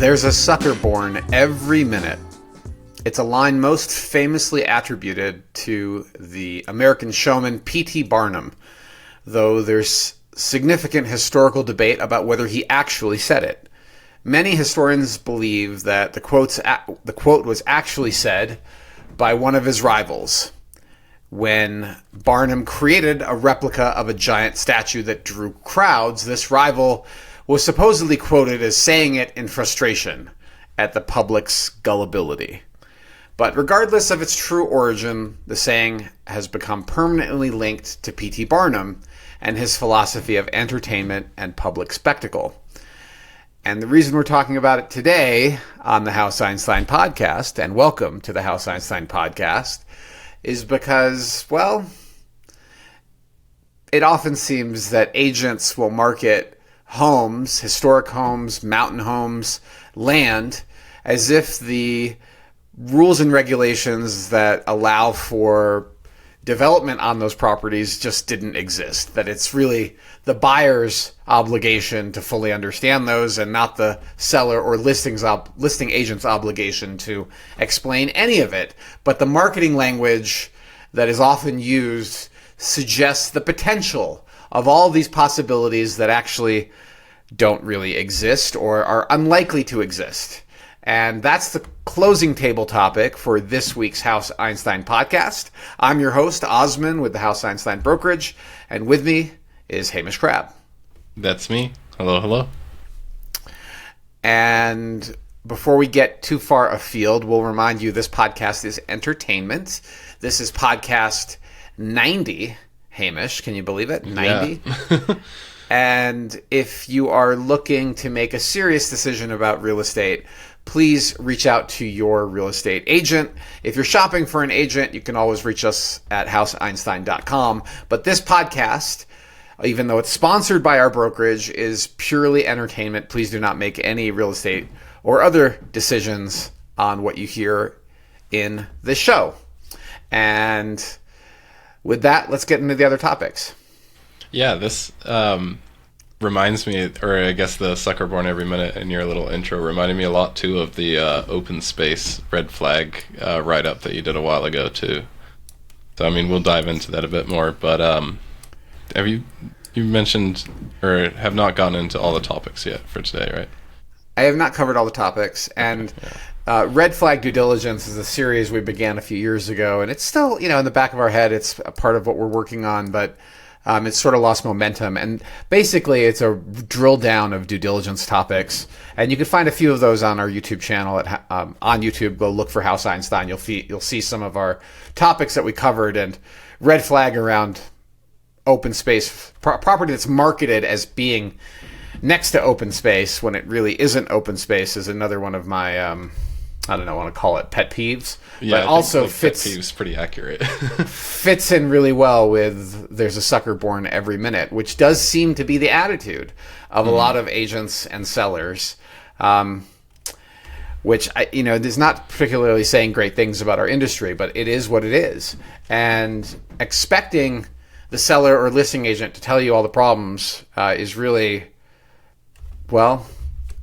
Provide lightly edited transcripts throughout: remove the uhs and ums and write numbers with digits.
There's a sucker born every minute. It's a line most famously attributed to the American showman P.T. Barnum, though there's significant historical debate about whether he actually said it. Many historians believe that the quote was actually said by one of his rivals when Barnum created a replica of a giant statue that drew crowds. This rival was supposedly quoted as saying it in frustration at the public's gullibility. But regardless of its true origin, the saying has become permanently linked to P.T. Barnum and his philosophy of entertainment and public spectacle. And the reason we're talking about it today on the House Einstein podcast, and welcome to the House Einstein podcast, is because, well, it often seems that agents will market homes, historic homes, mountain homes, land, as if the rules and regulations that allow for development on those properties just didn't exist. That it's really the buyer's obligation to fully understand those and not the seller or listing agent's obligation to explain any of it. But the marketing language that is often used suggests the potential of all these possibilities that actually don't really exist or are unlikely to exist. And that's the closing table topic for this week's House Einstein podcast. I'm your host, Osman, with the House Einstein brokerage, and with me is Hamish Crabb. That's me. Hello, hello. And before we get too far afield, we'll remind you this podcast is entertainment. This is podcast 90. Hamish, can you believe it? 90? Yeah. And if you are looking to make a serious decision about real estate, please reach out to your real estate agent. If you're shopping for an agent, you can always reach us at houseeinstein.com. But this podcast, even though it's sponsored by our brokerage, is purely entertainment. Please do not make any real estate or other decisions on what you hear in the show. And with that, let's get into the other topics. Yeah, this reminds me, or I guess the sucker born every minute in your little intro reminded me a lot, too, of the open space red flag write-up that you did a while ago, too. So, I mean, we'll dive into that a bit more, but have you mentioned, or have not gone into all the topics yet for today, right? I have not covered all the topics, and Red Flag Due Diligence is a series we began a few years ago, and it's still, in the back of our head, it's a part of what we're working on, but it's sort of lost momentum. And basically, it's a drill down of due diligence topics, and you can find a few of those on our YouTube channel. On YouTube, go look for House Einstein. You'll see some of our topics that we covered, and red flag around open space property that's marketed as being next to open space when it really isn't open space is another one of my I don't know, I want to call it pet peeves. Yeah, but also fits pet peeves pretty accurate. fits in really well with there's a sucker born every minute, which does seem to be the attitude of a lot of agents and sellers. Which is not particularly saying great things about our industry, but it is what it is. And expecting the seller or listing agent to tell you all the problems is really,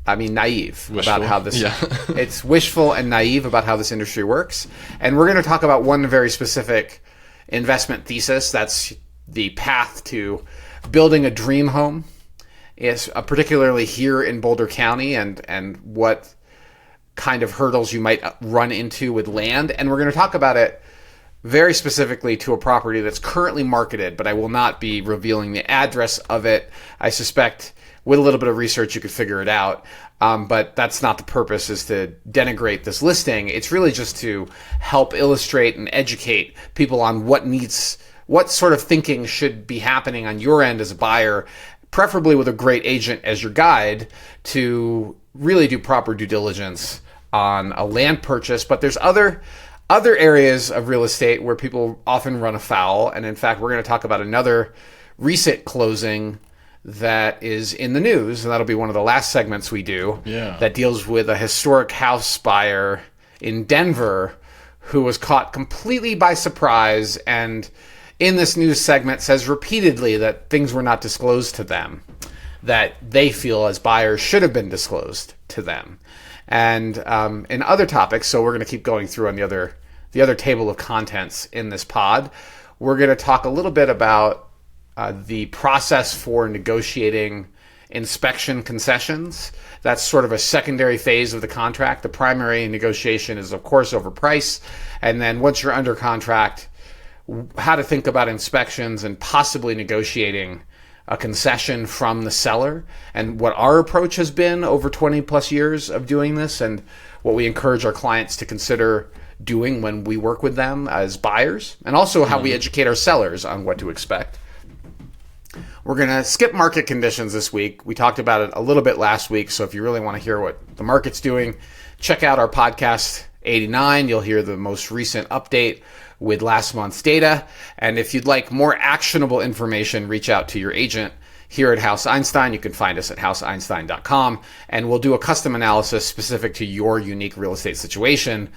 naive wishful. About how this. Yeah. It's wishful and naive about how this industry works. And we're going to talk about one very specific investment thesis. That's the path to building a dream home, is particularly here in Boulder County, and what kind of hurdles you might run into with land. And we're going to talk about it very specifically to a property that's currently marketed, but I will not be revealing the address of it. I suspect with a little bit of research, you could figure it out. But that's not the purpose, is to denigrate this listing. It's really just to help illustrate and educate people on what sort of thinking should be happening on your end as a buyer, preferably with a great agent as your guide, to really do proper due diligence on a land purchase. But there's other areas of real estate where people often run afoul. And in fact, we're going to talk about another recent closing that is in the news, and that'll be one of the last segments we do, that deals with a historic house buyer in Denver who was caught completely by surprise, and in this news segment says repeatedly that things were not disclosed to them that they feel as buyers should have been disclosed to them. And in other topics, so we're going to keep going through on the other table of contents in this pod. We're going to talk a little bit about the process for negotiating inspection concessions. That's sort of a secondary phase of the contract. The primary negotiation is, of course, over price. And then once you're under contract, how to think about inspections and possibly negotiating a concession from the seller, and what our approach has been over 20 plus years of doing this, and what we encourage our clients to consider doing when we work with them as buyers, and also how we educate our sellers on what to expect. We're going to skip market conditions this week. We talked about it a little bit last week, so if you really want to hear what the market's doing, check out our podcast 89. You'll hear the most recent update with last month's data. And if you'd like more actionable information, reach out to your agent here at House Einstein. You can find us at houseeinstein.com, and we'll do a custom analysis specific to your unique real estate situation.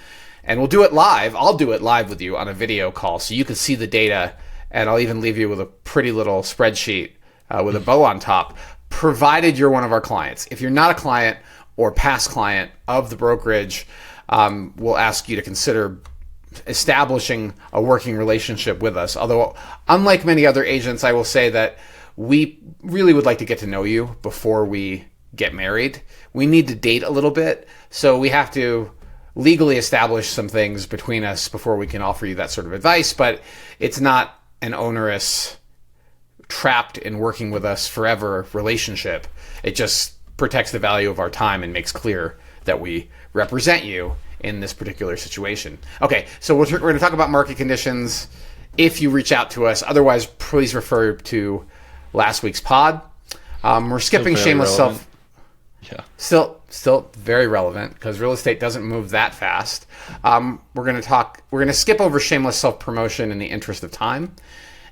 And we'll do it live. I'll do it live with you on a video call so you can see the data, and I'll even leave you with a pretty little spreadsheet with a bow on top, provided you're one of our clients. If you're not a client or past client of the brokerage, we'll ask you to consider establishing a working relationship with us. Although, unlike many other agents, I will say that we really would like to get to know you before we get married. We need to date a little bit, so we have to legally establish some things between us before we can offer you that sort of advice, but it's not an onerous, trapped in working with us forever relationship. It just protects the value of our time and makes clear that we represent you in this particular situation. Okay, so we're going to talk about market conditions if you reach out to us. Otherwise, please refer to last week's pod. We're skipping shameless relevant. Still very relevant because real estate doesn't move that fast. We're going to skip over shameless self-promotion in the interest of time.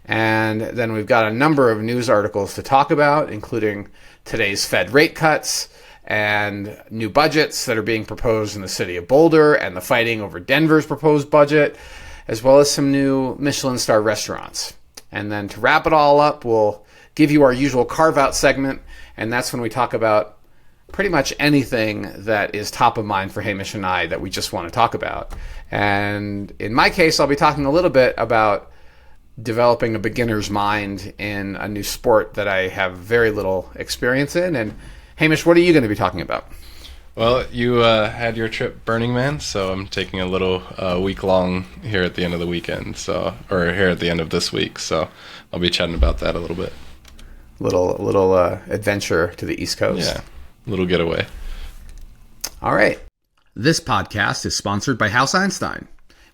And then we've got a number of news articles to talk about, including today's Fed rate cuts and new budgets that are being proposed in the city of Boulder and the fighting over Denver's proposed budget, as well as some new Michelin star restaurants. And then to wrap it all up, we'll give you our usual Carveout segment, and that's when we talk about pretty much anything that is top of mind for Hamish and I that we just want to talk about. And in my case, I'll be talking a little bit about developing a beginner's mind in a new sport that I have very little experience in. And Hamish, what are you going to be talking about? Well, you had your trip Burning Man, so I'm taking a little week long here at the end of the weekend, or here at the end of this week. So I'll be chatting about that a little bit. Little adventure to the East Coast. Yeah, little getaway. All right. This podcast is sponsored by House Einstein.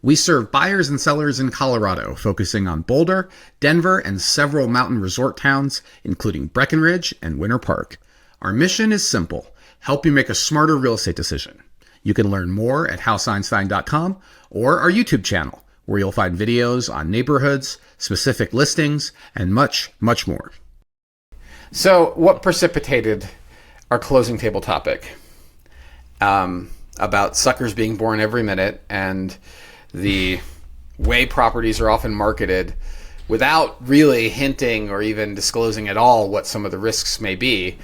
We serve buyers and sellers in Colorado, focusing on Boulder, Denver, and several mountain resort towns, including Breckenridge and Winter Park. Our mission is simple: help you make a smarter real estate decision. You can learn more at houseeinstein.com or our YouTube channel, where you'll find videos on neighborhoods, specific listings, and much, much more. So what precipitated our closing table topic about suckers being born every minute and the way properties are often marketed without really hinting or even disclosing at all what some of the risks may be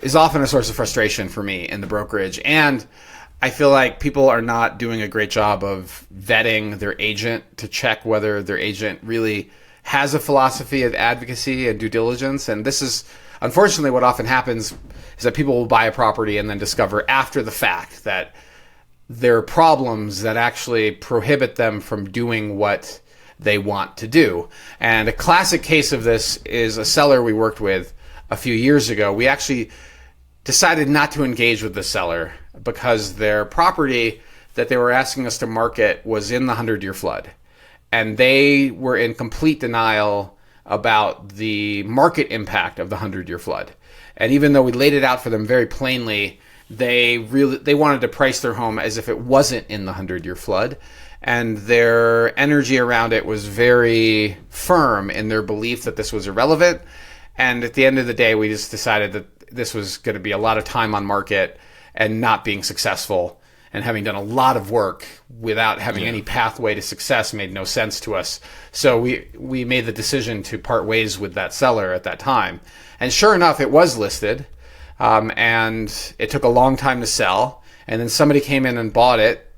is often a source of frustration for me in the brokerage. And I feel like people are not doing a great job of vetting their agent to check whether their agent really has a philosophy of advocacy and due diligence. And this is unfortunately what often happens, is that people will buy a property and then discover after the fact that there are problems that actually prohibit them from doing what they want to do. And a classic case of this is a seller we worked with a few years ago. We actually decided not to engage with the seller because their property that they were asking us to market was in the 100-year flood. And they were in complete denial about the market impact of the 100-year flood. And even though we laid it out for them very plainly, they wanted to price their home as if it wasn't in the 100-year flood. And their energy around it was very firm in their belief that this was irrelevant. And at the end of the day, we just decided that this was going to be a lot of time on market and not being successful. And having done a lot of work without having any pathway to success made no sense to us. So we made the decision to part ways with that seller at that time. And sure enough, it was listed. And it took a long time to sell. and then somebody came in and bought it,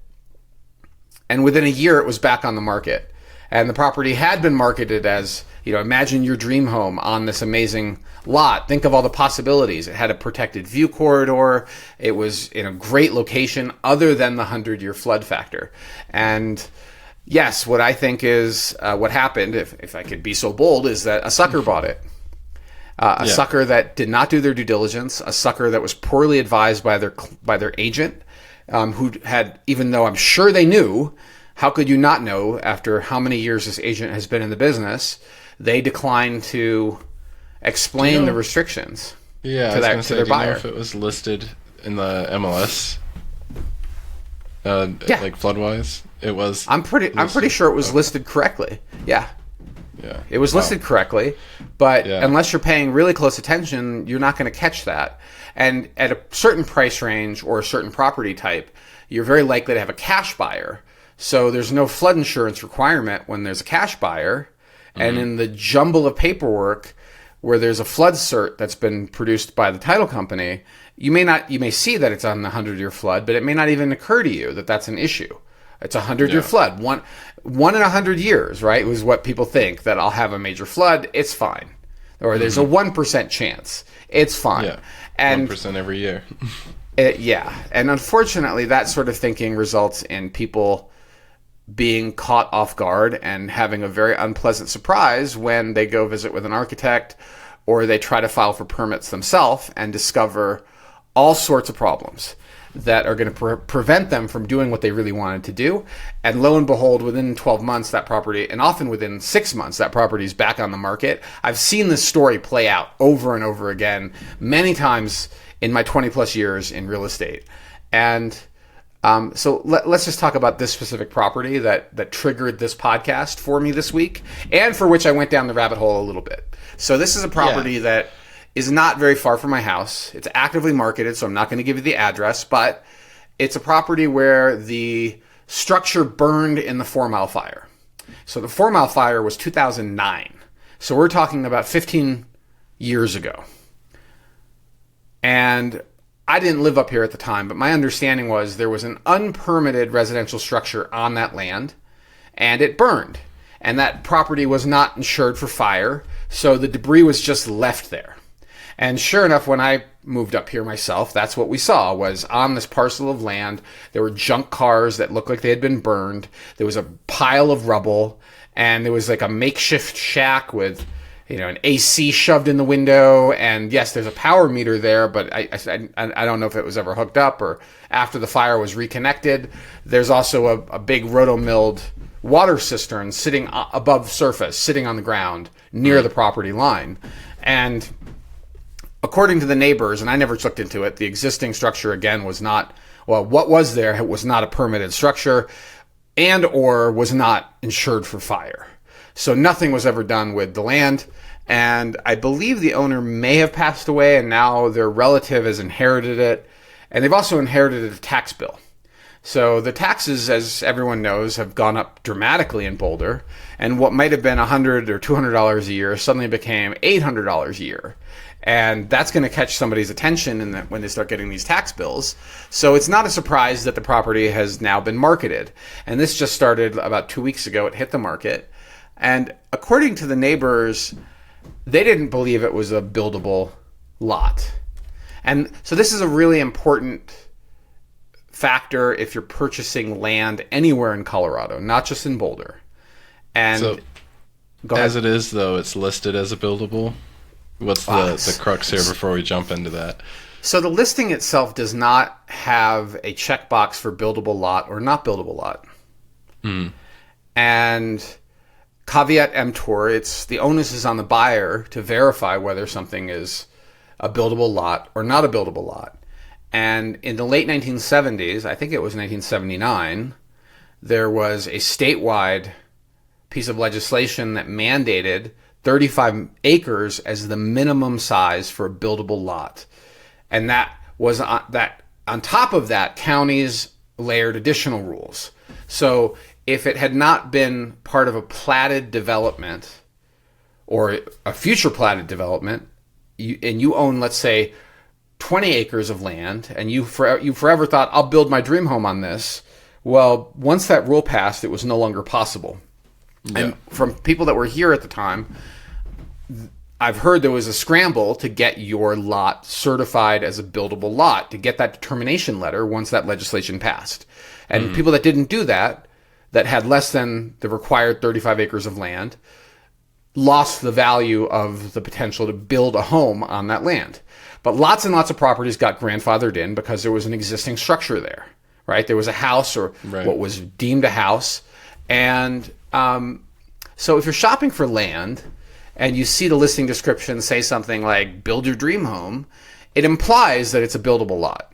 and within a year it was back on the market. And the property had been marketed as, imagine your dream home on this amazing lot. Think of all the possibilities. It had a protected view corridor. It was in a great location other than the 100-year flood factor. And yes, what I think is what happened, if I could be so bold, is that a sucker bought it. A sucker that did not do their due diligence, a sucker that was poorly advised by their agent, who had, even though I'm sure they knew, how could you not know after how many years this agent has been in the business, they declined to explain the restrictions to their buyer. Do you know if it was listed in the MLS, like flood-wise? It was. I'm pretty sure it was listed correctly. Yeah. Yeah. It was listed correctly, but unless you're paying really close attention, you're not going to catch that. And at a certain price range or a certain property type, you're very likely to have a cash buyer. So there's no flood insurance requirement when there's a cash buyer. And in the jumble of paperwork where there's a flood cert that's been produced by the title company, you may see that it's on the 100-year flood, but it may not even occur to you that that's an issue. It's a 100-year flood. One in 100 years, right, was what people think, that I'll have a major flood. It's fine. Or there's a 1% chance. It's fine. Yeah, and 1% every year. And unfortunately, that sort of thinking results in people being caught off guard and having a very unpleasant surprise when they go visit with an architect or they try to file for permits themselves and discover all sorts of problems that are going to prevent them from doing what they really wanted to do. And lo and behold, within 12 months, that property, and often within 6 months, that property is back on the market. I've seen this story play out over and over again, many times in my 20 plus years in real estate. And so let's just talk about this specific property that triggered this podcast for me this week, and for which I went down the rabbit hole a little bit. So this is a property that is not very far from my house. It's actively marketed, so I'm not going to give you the address, but it's a property where the structure burned in the 4 Mile Fire. So the 4 Mile Fire was 2009. So we're talking about 15 years ago. And I didn't live up here at the time, but my understanding was there was an unpermitted residential structure on that land, and it burned. And that property was not insured for fire, so the debris was just left there. And sure enough, when I moved up here myself, that's what we saw, was on this parcel of land, there were junk cars that looked like they had been burned. There was a pile of rubble, and there was like a makeshift shack with an AC shoved in the window, and yes, there's a power meter there, but I don't know if it was ever hooked up or after the fire was reconnected. There's also a big roto-milled water cistern sitting above surface, sitting on the ground near the property line. And according to the neighbors, and I never looked into it, the existing structure again was not, what was there was not a permitted structure and or was not insured for fire. So nothing was ever done with the land, and I believe the owner may have passed away, and now their relative has inherited it, and they've also inherited a tax bill. So the taxes, as everyone knows, have gone up dramatically in Boulder, and what might have been $100 or $200 a year suddenly became $800 a year. And that's going to catch somebody's attention when they start getting these tax bills. So it's not a surprise that the property has now been marketed. And this just started about 2 weeks ago. It hit the market. And according to the neighbors, they didn't believe it was a buildable lot. And so this is a really important factor if you're purchasing land anywhere in Colorado, not just in Boulder. And so, as it is, though, it's listed as a buildable. What's the crux here before we jump into that? So the listing itself does not have a checkbox for buildable lot or not buildable lot. And caveat emptor, the onus is on the buyer to verify whether something is a buildable lot or not a buildable lot. And in the late 1970s, I think it was 1979, there was a statewide piece of legislation that mandated 35 acres as the minimum size for a buildable lot. And that was on top of that, counties layered additional rules. So if it had not been part of a platted development or a future platted development, and you own, let's say, 20 acres of land and you forever thought, I'll build my dream home on this. Well, once that rule passed, it was no longer possible. Yeah. And from people that were here at the time, I've heard there was a scramble to get your lot certified as a buildable lot, to get that determination letter once that legislation passed. And people that didn't do that had less than the required 35 acres of land, lost the value of the potential to build a home on that land. But lots and lots of properties got grandfathered in because there was an existing structure there, right? There was a house or what was deemed a house. And so if you're shopping for land and you see the listing description say something like build your dream home, it implies that it's a buildable lot.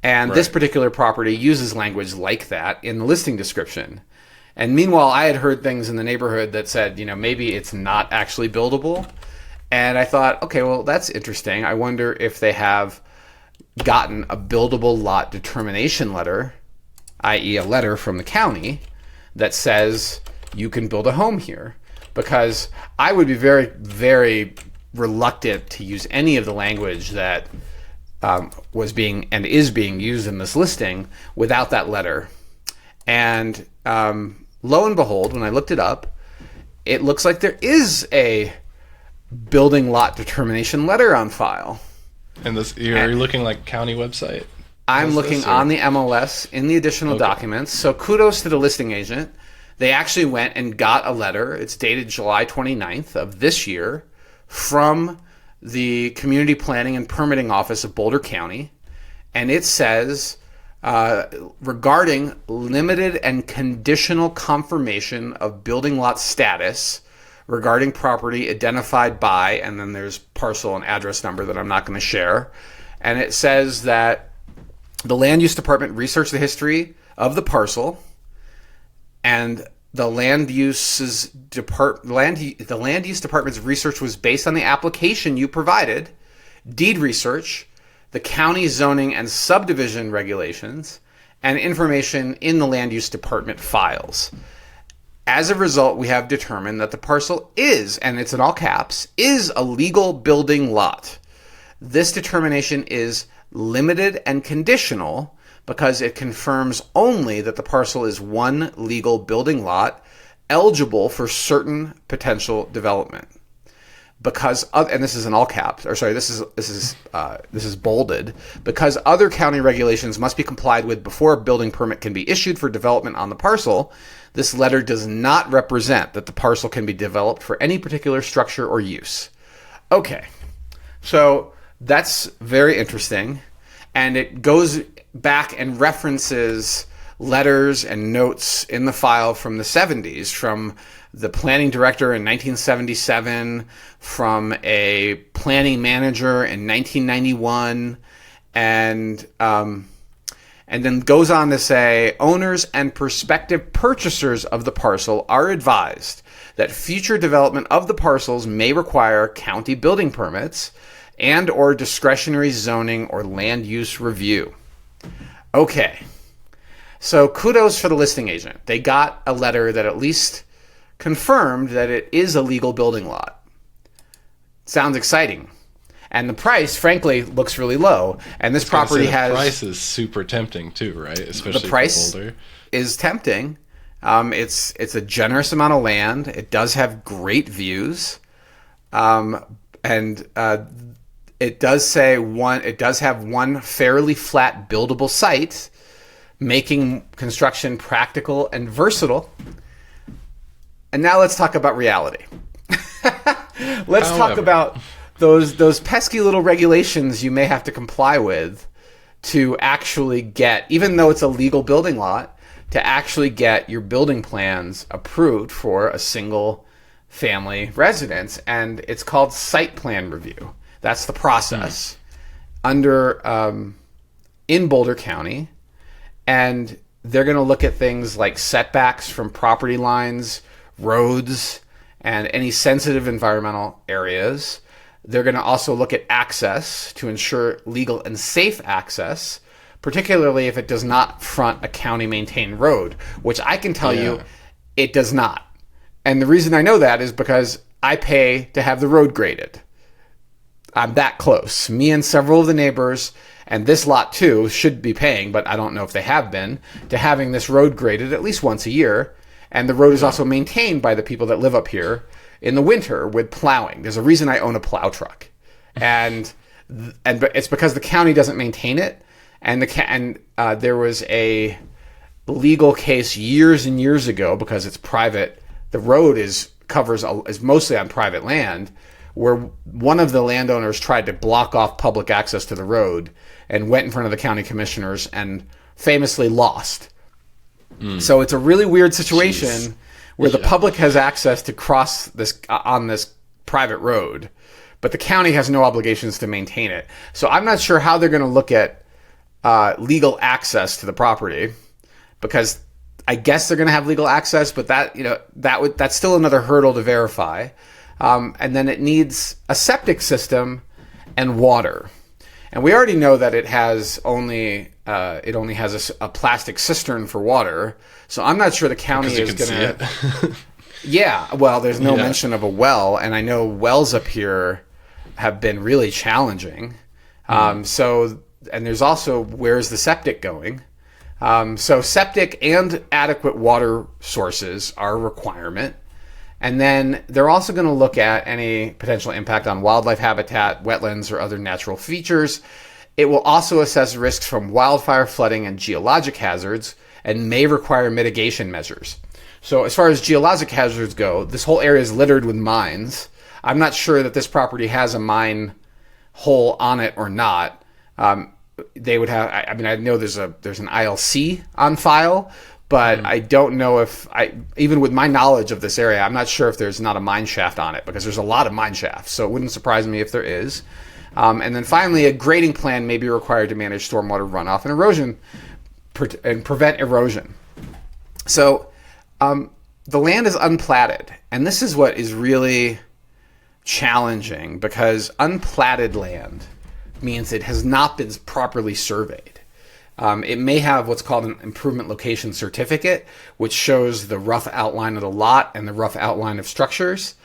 And this particular property uses language like that in the listing description. And meanwhile, I had heard things in the neighborhood that said, maybe it's not actually buildable. And I thought, okay, well, that's interesting. I wonder if they have gotten a buildable lot determination letter, i.e. a letter from the county that says you can build a home here. Because I would be very, very reluctant to use any of the language that was being and is being used in this listing without that letter. And lo and behold, when I looked it up, it looks like there is a building lot determination letter on file. And this, you're looking like county website? I'm looking on the MLS in the additional documents. So kudos to the listing agent. They actually went and got a letter. It's dated July 29th of this year from the Community Planning and Permitting Office of Boulder County. And it says, regarding limited and conditional confirmation of building lot status regarding property identified by, and then there's parcel and address number that I'm not going to share. And it says that the Land Use Department researched the history of the parcel, and the Land Use Department's research was based on the application you provided, deed research, the county zoning and subdivision regulations, and information in the Land Use Department files. As a result, we have determined that the parcel is, and it's in all caps, is a legal building lot. This determination is limited and conditional because it confirms only that the parcel is one legal building lot eligible for certain potential development. Because and this is in all caps, or sorry, this is bolded. Because other county regulations must be complied with before a building permit can be issued for development on the parcel, this letter does not represent that the parcel can be developed for any particular structure or use. Okay, so that's very interesting, and it goes back and references letters and notes in the file from the 70s, from the planning director in 1977, from a planning manager in 1991, and then goes on to say, owners and prospective purchasers of the parcel are advised that future development of the parcels may require county building permits and or discretionary zoning or land use review. Okay, so kudos for the listing agent. They got a letter that at least confirmed that it is a legal building lot. Sounds exciting. And the price, frankly, looks really low. And this property has... The price is super tempting too, right? Especially the price for Boulder. Is tempting. It's a generous amount of land. It does have great views. And it does have one fairly flat buildable site, making construction practical and versatile. And now let's talk about reality. Let's talk about those pesky little regulations you may have to comply with to actually get, even though it's a legal building lot, to actually get your building plans approved for a single family residence. And it's called site plan review. That's the process in Boulder County. And they're going to look at things like setbacks from property lines, roads, and any sensitive environmental areas. They're going to also look at access to ensure legal and safe access, particularly if it does not front a county-maintained road, which I can tell you it does not. And the reason I know that is because I pay to have the road graded. I'm that close. Me and several of the neighbors, and this lot too, should be paying, but I don't know if they have been, to having this road graded at least once a year. And the road is also maintained by the people that live up here in the winter with plowing. There's a reason I own a plow truck. And it's because the county doesn't maintain it. And there was a legal case years and years ago, because it's private. The road is mostly on private land, where one of the landowners tried to block off public access to the road and went in front of the county commissioners and famously lost. So it's a really weird situation where the public has access to cross this on this private road, but the county has no obligations to maintain it. So I'm not sure how they're going to look at legal access to the property, because I guess they're going to have legal access, but that's still another hurdle to verify. And then it needs a septic system and water. And we already know that it only has a plastic cistern for water. So I'm not sure the county is going to. Yeah, well, there's no mention of a well, and I know wells up here have been really challenging. And there's also, where's the septic going? So septic and adequate water sources are a requirement. And then they're also going to look at any potential impact on wildlife habitat, wetlands, or other natural features. It will also assess risks from wildfire, flooding, and geologic hazards, and may require mitigation measures. So as far as geologic hazards go, this whole area is littered with mines. I'm not sure that this property has a mine hole on it or not. They would have. I mean, I know there's an ILC on file, but I don't know even with my knowledge of this area, I'm not sure if there's not a mine shaft on it, because there's a lot of mine shafts. So it wouldn't surprise me if there is. And then finally, a grading plan may be required to manage stormwater runoff and erosion and prevent erosion. So the land is unplatted, and this is what is really challenging, because unplatted land means it has not been properly surveyed. It may have what's called an improvement location certificate, which shows the rough outline of the lot and the rough outline of structures.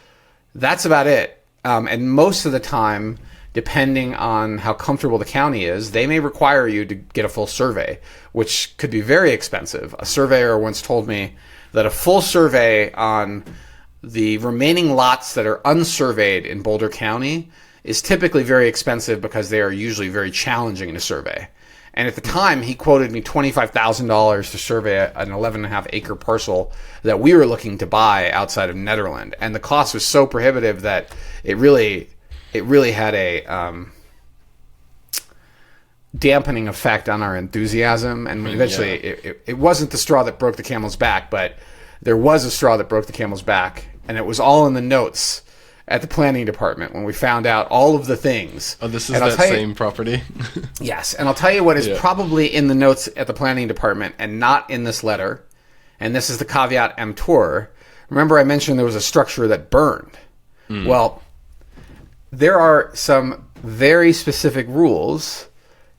That's about it. And most of the time, depending on how comfortable the county is, they may require you to get a full survey, which could be very expensive. A surveyor once told me that a full survey on the remaining lots that are unsurveyed in Boulder County is typically very expensive, because they are usually very challenging to survey. And at the time, he quoted me $25,000 to survey an 11.5 acre parcel that we were looking to buy outside of Nederland. And the cost was so prohibitive that it really had a dampening effect on our enthusiasm. And eventually, it wasn't the straw that broke the camel's back, but there was a straw that broke the camel's back. And it was all in the notes at the planning department when we found out all of the things. Oh, this is that same property? Yes, and I'll tell you what is probably in the notes at the planning department and not in this letter, and this is the caveat emptor. Remember I mentioned there was a structure that burned. Well, there are some very specific rules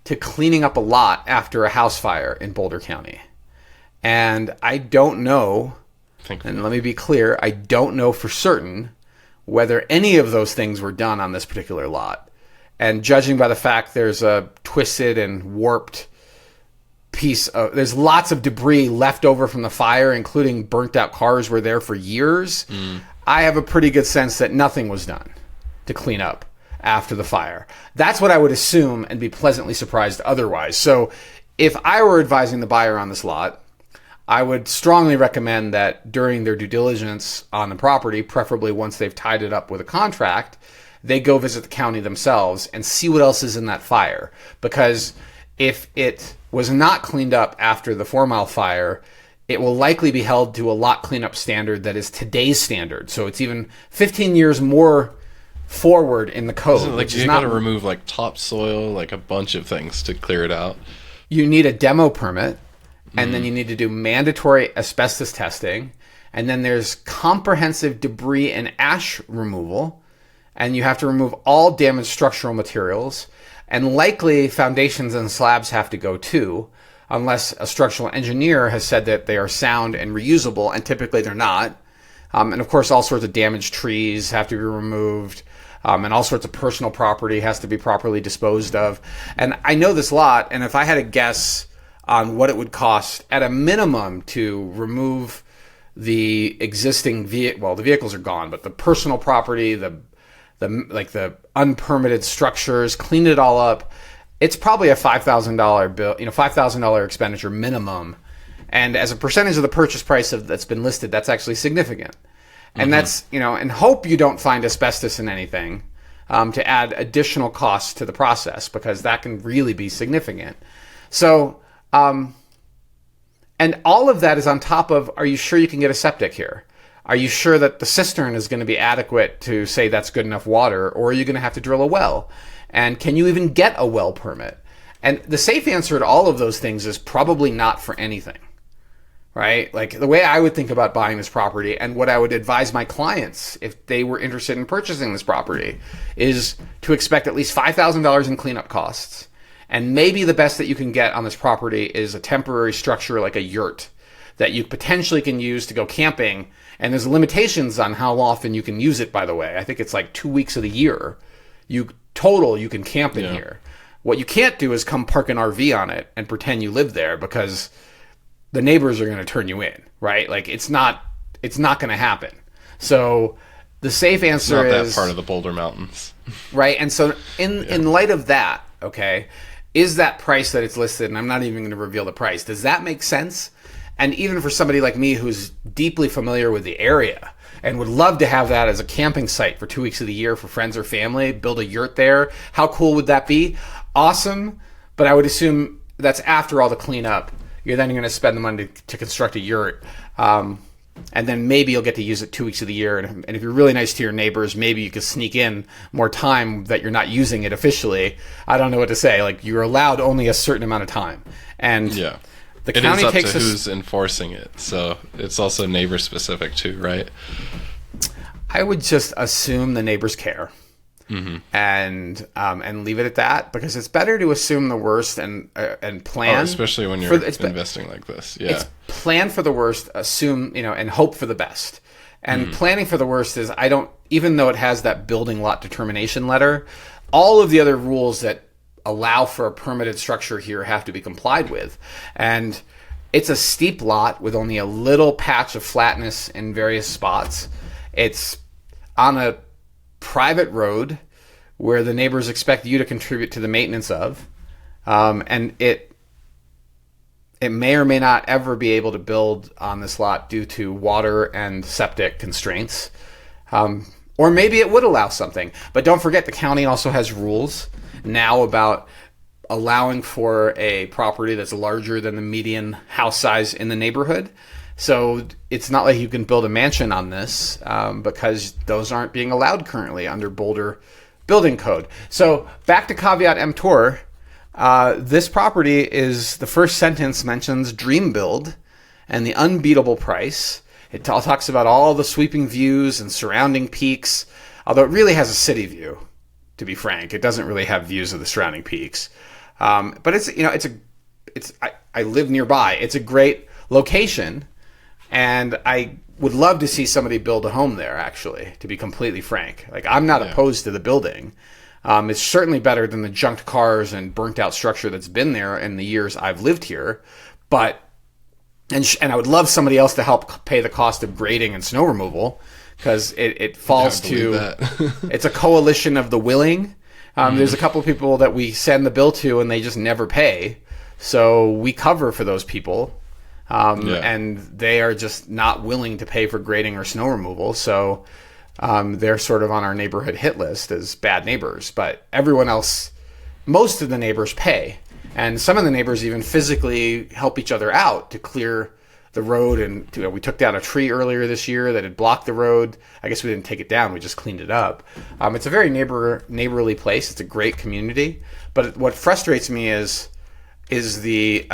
to cleaning up a lot after a house fire in Boulder County. And I don't know, and let me be clear, I don't know for certain whether any of those things were done on this particular lot. And judging by the fact there's a twisted and warped there's lots of debris left over from the fire, including burnt out cars were there for years. I have a pretty good sense that nothing was done to clean up after the fire. That's what I would assume, and be pleasantly surprised otherwise. So if I were advising the buyer on this lot, I would strongly recommend that during their due diligence on the property, preferably once they've tied it up with a contract, they go visit the county themselves and see what else is in that fire. Because if it was not cleaned up after the 4 Mile fire, it will likely be held to a lot cleanup standard that is today's standard. So it's even 15 years more forward in the code. Like you got to remove like topsoil, like a bunch of things to clear it out. You need a demo permit. And then you need to do mandatory asbestos testing. And then there's comprehensive debris and ash removal. And you have to remove all damaged structural materials. And likely foundations and slabs have to go too, unless a structural engineer has said that they are sound and reusable, and typically they're not. And of course, all sorts of damaged trees have to be removed. and all sorts of personal property has to be properly disposed of. And I know this lot, and if I had to guess on what it would cost at a minimum to remove the existing vehicle, well, the vehicles are gone, but the personal property, the unpermitted structures, clean it all up, it's probably a $5,000 bill, $5,000 expenditure minimum. And as a percentage of the purchase price that's been listed, that's actually significant. And that's, and hope you don't find asbestos in anything to add additional costs to the process, because that can really be significant. So, and all of that is on top of, are you sure you can get a septic here? Are you sure that the cistern is going to be adequate to say that's good enough water, or are you going to have to drill a well? And can you even get a well permit? And the safe answer to all of those things is probably not for anything, right? Like the way I would think about buying this property, and what I would advise my clients if they were interested in purchasing this property, is to expect at least $5,000 in cleanup costs. And maybe the best that you can get on this property is a temporary structure like a yurt that you potentially can use to go camping. And there's limitations on how often you can use it, by the way. I think it's like 2 weeks of the year. You can camp in here. What you can't do is come park an RV on it and pretend you live there, because the neighbors are going to turn you in, right? Like it's not going to happen. So the safe answer is... Not that part of the Boulder Mountains. Right. And so in light of that, okay, is that price that it's listed, and I'm not even going to reveal the price, does that make sense? And even for somebody like me who's deeply familiar with the area and would love to have that as a camping site for 2 weeks of the year for friends or family, build a yurt there, how cool would that be? Awesome. But I would assume that's after all the cleanup. You're then going to spend the money to construct a yurt. And then maybe you'll get to use it 2 weeks of the year. And if you're really nice to your neighbors, maybe you could sneak in more time that you're not using it officially. I don't know what to say. Like, you're allowed only a certain amount of time. And the county it is takes up to who's enforcing it. So it's also neighbor specific too, right? I would just assume the neighbors care. And leave it at that, because it's better to assume the worst and plan. Especially when you're investing like this. Yeah. It's plan for the worst, assume, and hope for the best. And planning for the worst is, even though it has that building lot determination letter, all of the other rules that allow for a permitted structure here have to be complied with. And it's a steep lot with only a little patch of flatness in various spots. It's on a private road where the neighbors expect you to contribute to the maintenance of, and it may or may not ever be able to build on this lot due to water and septic constraints, or maybe it would allow something. But don't forget, the county also has rules now about allowing for a property that's larger than the median house size in the neighborhood. So it's not like you can build a mansion on this, because those aren't being allowed currently under Boulder building code. So back to caveat emptor. This property is, the first sentence mentions dream build and the unbeatable price. It talks about all the sweeping views and surrounding peaks, although it really has a city view, to be frank. It doesn't really have views of the surrounding peaks. But I live nearby. It's a great location. And I would love to see somebody build a home there, actually, to be completely frank. Like, I'm not opposed to the building. It's certainly better than the junked cars and burnt out structure that's been there in the years I've lived here. But, and I would love somebody else to help pay the cost of grading and snow removal, because it falls to, it's a coalition of the willing. There's a couple of people that we send the bill to and they just never pay. So we cover for those people. And they are just not willing to pay for grading or snow removal. So they're sort of on our neighborhood hit list as bad neighbors. But everyone else, most of the neighbors pay. And some of the neighbors even physically help each other out to clear the road. And we took down a tree earlier this year that had blocked the road. I guess we didn't take it down. We just cleaned it up. It's a very neighborly place. It's a great community. But what frustrates me is the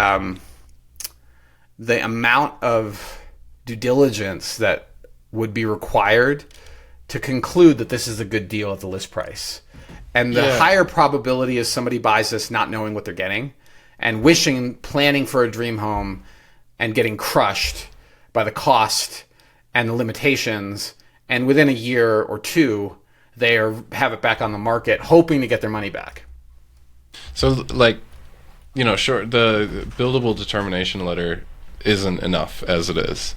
amount of due diligence that would be required to conclude that this is a good deal at the list price. And the higher probability is somebody buys this not knowing what they're getting and planning for a dream home and getting crushed by the cost and the limitations. And within a year or two, they have it back on the market, hoping to get their money back. So, like, sure, the buildable determination letter isn't enough as it is.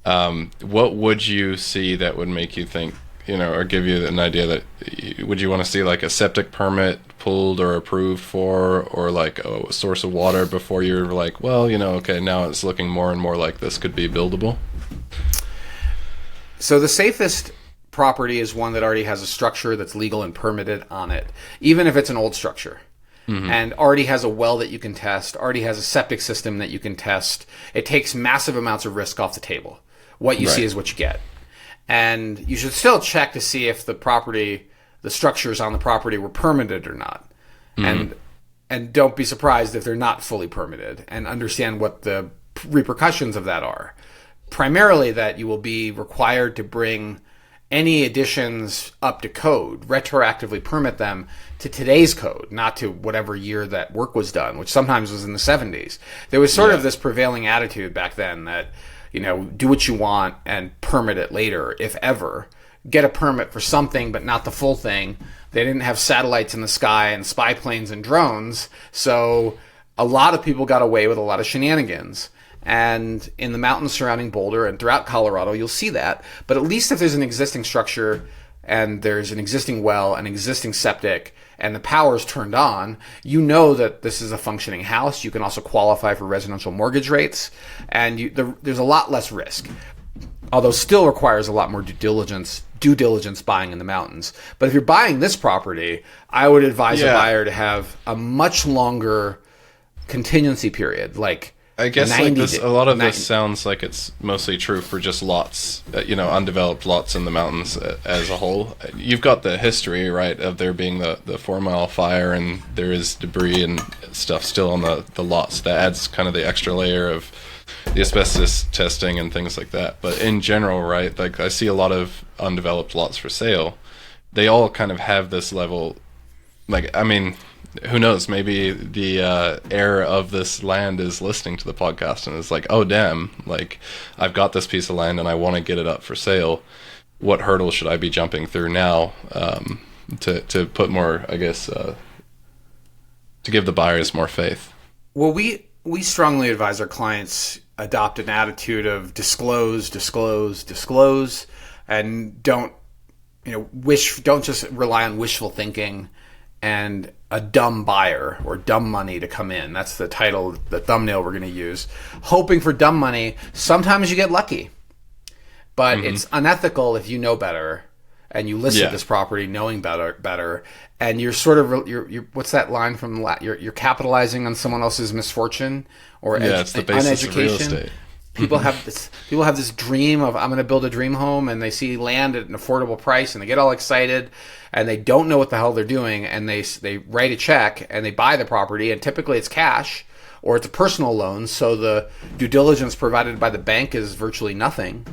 What would you see that would make you think, or give you an idea that, would you want to see like a septic permit pulled or approved for, or like a source of water before you're like, well, okay, now it's looking more and more like this could be buildable? So the safest property is one that already has a structure that's legal and permitted on it, even if it's an old structure. And already has a well that you can test, already has a septic system that you can test. It takes massive amounts of risk off the table. What you see is what you get. And you should still check to see if the structures on the property were permitted or not. And don't be surprised if they're not fully permitted, and understand what the repercussions of that are. Primarily that you will be required to bring any additions up to code, retroactively permit them to today's code, not to whatever year that work was done, which sometimes was in the 70s. There was sort of this prevailing attitude back then that, do what you want and permit it later, if ever. Get a permit for something, but not the full thing. They didn't have satellites in the sky and spy planes and drones, so a lot of people got away with a lot of shenanigans. And in the mountains surrounding Boulder and throughout Colorado, you'll see that. But at least if there's an existing structure and there's an existing well, an existing septic, and the power's turned on, that this is a functioning house. You can also qualify for residential mortgage rates, and there's a lot less risk. Although still requires a lot more due diligence buying in the mountains. But if you're buying this property, I would advise a buyer to have a much longer contingency period, like I guess like this, a lot of this sounds like it's mostly true for just lots, undeveloped lots in the mountains as a whole. You've got the history, right, of there being the 4 Mile fire, and there is debris and stuff still on the lots. That adds kind of the extra layer of the asbestos testing and things like that. But in general, right, like I see a lot of undeveloped lots for sale. They all kind of have this level, like, I mean, who knows, maybe the heir of this land is listening to the podcast and is like, oh damn, like I've got this piece of land and I want to get it up for sale. What hurdles should I be jumping through now to put more, I guess, to give the buyers more faith? Well, we strongly advise our clients adopt an attitude of disclose, and don't just rely on wishful thinking and a dumb buyer or dumb money to come in. That's the title, the thumbnail we're going to use. Hoping for dumb money. Sometimes you get lucky, but it's unethical if you know better and you listed this property knowing better, and you're sort of you're what's that line from you're capitalizing on someone else's misfortune or it's the basis of real estate. People have this dream of, I'm going to build a dream home, and they see land at an affordable price and they get all excited and they don't know what the hell they're doing, and they write a check and they buy the property, and typically it's cash or it's a personal loan, so the due diligence provided by the bank is virtually nothing.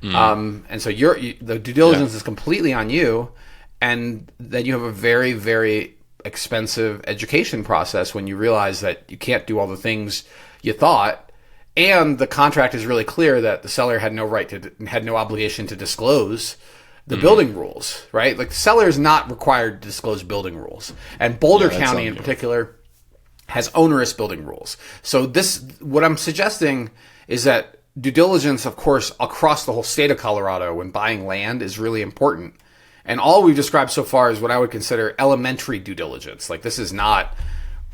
And so the due diligence is completely on you, and then you have a very, very expensive education process when you realize that you can't do all the things you thought. And the contract is really clear that the seller had no obligation to disclose the building rules, right? Like the seller is not required to disclose building rules. And Boulder County in particular has onerous building rules. So what I'm suggesting is that due diligence, of course, across the whole state of Colorado when buying land is really important. And all we've described so far is what I would consider elementary due diligence. Like this is not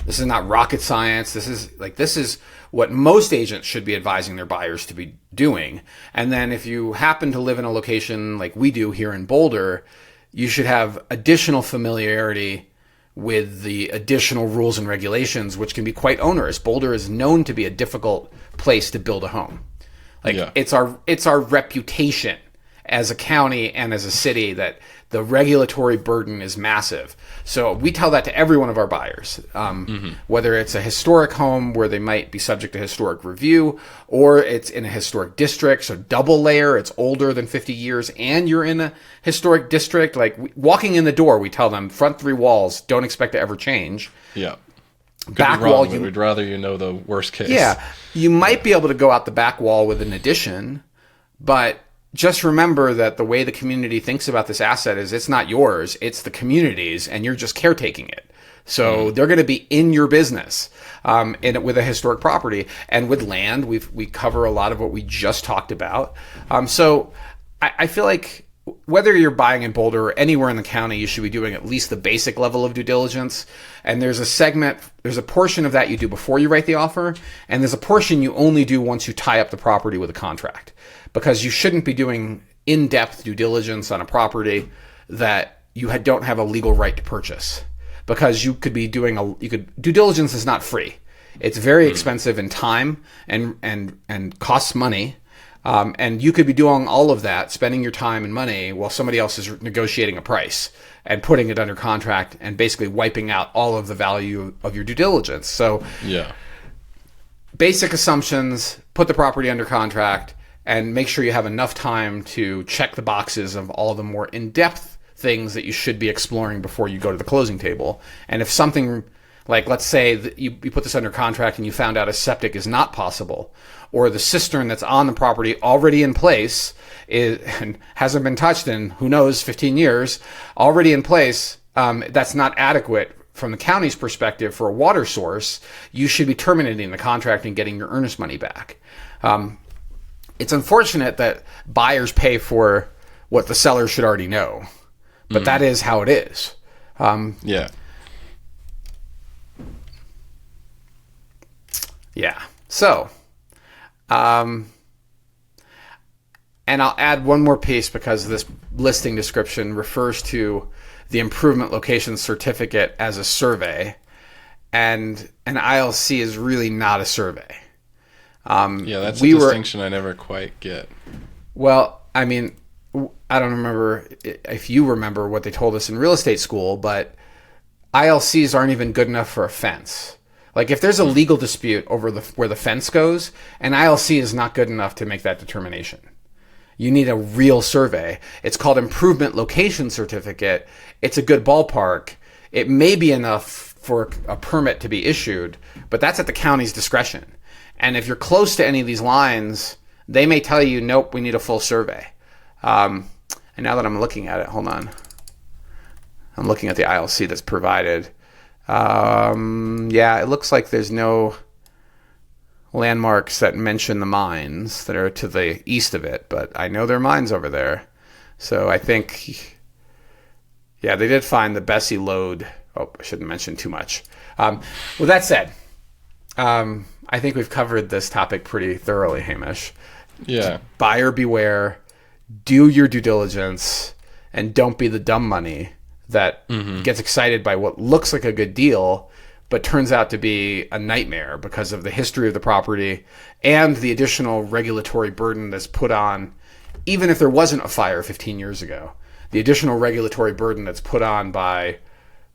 rocket science. This is what most agents should be advising their buyers to be doing. And then if you happen to live in a location like we do here in Boulder, you should have additional familiarity with the additional rules and regulations, which can be quite onerous. Boulder is known to be a difficult place to build a home. It's our reputation as a county and as a city that the regulatory burden is massive. So we tell that to every one of our buyers, whether it's a historic home where they might be subject to historic review, or it's in a historic district, so double layer, it's older than 50 years, and you're in a historic district. Like walking in the door, we tell them front 3 walls, don't expect to ever change. Yeah. Back wall, we'd rather the worst case. Yeah, you might be able to go out the back wall with an addition, but just remember that the way the community thinks about this asset is it's not yours, it's the community's, and you're just caretaking it. So they're going to be in your business, with a historic property, and with land. We cover a lot of what we just talked about. So I feel like whether you're buying in Boulder or anywhere in the county, you should be doing at least the basic level of due diligence. And there's a portion of that you do before you write the offer, and there's a portion you only do once you tie up the property with a contract, because you shouldn't be doing in-depth due diligence on a property that you don't have a legal right to purchase. Because you could be doing due diligence is not free. It's very expensive in time and costs money. And you could be doing all of that, spending your time and money while somebody else is negotiating a price and putting it under contract and basically wiping out all of the value of your due diligence. So basic assumptions, put the property under contract, and make sure you have enough time to check the boxes of all the more in-depth things that you should be exploring before you go to the closing table. And if something, like let's say that you put this under contract and you found out a septic is not possible, or the cistern that's on the property already in place and hasn't been touched in, who knows, 15 years, already in place, that's not adequate from the county's perspective for a water source, you should be terminating the contract and getting your earnest money back. It's unfortunate that buyers pay for what the seller should already know. But that is how it is. Yeah. So, and I'll add one more piece because this listing description refers to the improvement location certificate as a survey, and an ILC is really not a survey. That's a distinction I never quite get. Well, I mean, I don't remember if you remember what they told us in real estate school, but ILCs aren't even good enough for a fence. Like if there's a legal dispute over where the fence goes, an ILC is not good enough to make that determination. You need a real survey. It's called Improvement Location Certificate. It's a good ballpark. It may be enough for a permit to be issued, but that's at the county's discretion. And if you're close to any of these lines, they may tell you, nope, we need a full survey. And now that I'm looking at it, hold on. I'm looking at the ILC that's provided. It looks like there's no landmarks that mention the mines that are to the east of it, but I know there are mines over there. So I think, they did find the Bessie lode. Oh, I shouldn't mention too much. With that said, I think we've covered this topic pretty thoroughly, Hamish. Yeah. Buyer beware. Do your due diligence, and don't be the dumb money that gets excited by what looks like a good deal, but turns out to be a nightmare because of the history of the property and the additional regulatory burden that's put on, even if there wasn't a fire 15 years ago, the additional regulatory burden that's put on by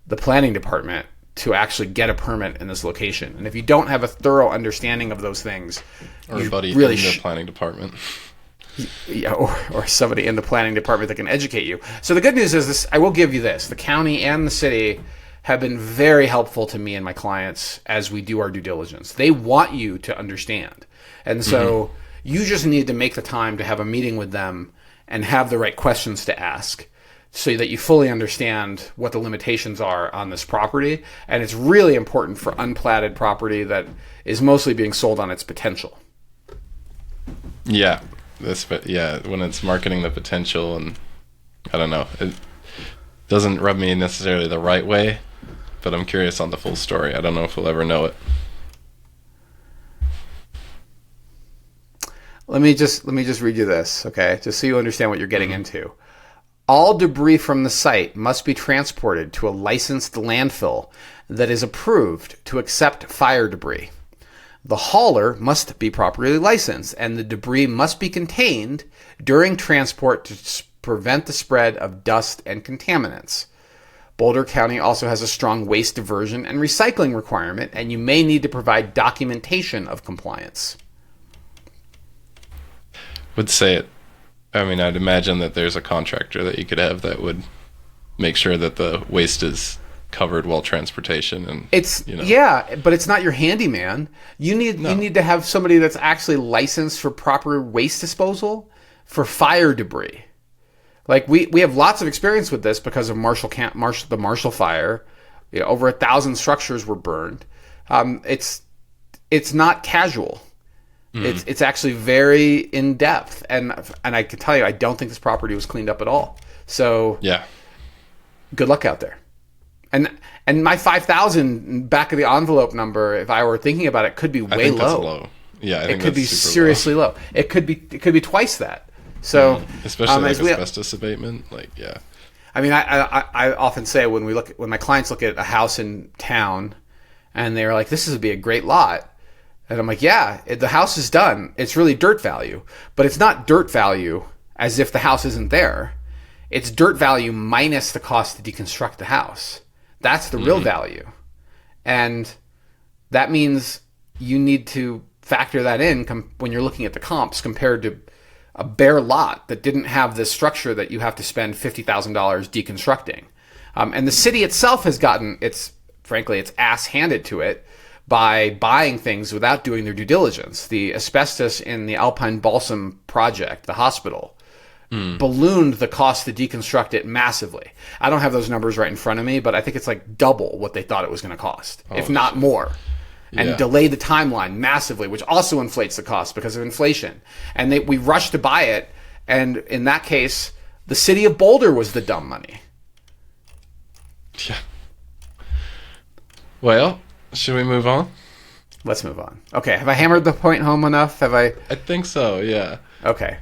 the planning department to actually get a permit in this location. And if you don't have a thorough understanding of those things, or a buddy really in the planning department. Yeah, or somebody in the planning department that can educate you. So the good news is this, I will give you this. The county and the city have been very helpful to me and my clients as we do our due diligence. They want you to understand. And so you just need to make the time to have a meeting with them and have the right questions to ask so that you fully understand what the limitations are on this property. And it's really important for unplatted property that is mostly being sold on its potential. Yeah. When it's marketing the potential, and I don't know, it doesn't rub me necessarily the right way, but I'm curious on the full story. I don't know if we'll ever know it. Let me just read you this, okay? Just so you understand what you're getting into. All debris from the site must be transported to a licensed landfill that is approved to accept fire debris. The hauler must be properly licensed, and the debris must be contained during transport to prevent the spread of dust and contaminants. Boulder County also has a strong waste diversion and recycling requirement, and you may need to provide documentation of compliance. Would say it. I mean, I'd imagine that there's a contractor that you could have that would make sure that the waste is covered while transportation, and but it's not your handyman. You need to have somebody that's actually licensed for proper waste disposal, for fire debris. Like we have lots of experience with this because of the Marshall Fire. Over 1,000 structures were burned. It's not casual. It's actually very in depth, and I can tell you, I don't think this property was cleaned up at all. So yeah, good luck out there. And my 5,000 back of the envelope number, if I were thinking about it, could be way low. That's low. Yeah, I think it could be super seriously low. It could be twice that. So especially like asbestos abatement, like yeah. I mean, I often say when my clients look at a house in town, and they're like, "This would be a great lot," and I'm like, "Yeah, the house is done. It's really dirt value, but it's not dirt value as if the house isn't there. It's dirt value minus the cost to deconstruct the house. That's the real value, and that means you need to factor that in when you're looking at the comps compared to a bare lot that didn't have this structure that you have to spend $50,000 deconstructing. And the city itself has gotten its ass handed to it by buying things without doing their due diligence. The asbestos in the Alpine Balsam project, the hospital, ballooned the cost to deconstruct it massively. I don't have those numbers right in front of me, but I think it's like double what they thought it was going to cost, if not more. And delayed the timeline massively, which also inflates the cost because of inflation. And we rushed to buy it, and in that case, the city of Boulder was the dumb money. Yeah. Well, should we move on? Let's move on. Okay, have I hammered the point home enough? Have I? I think so, yeah. Okay.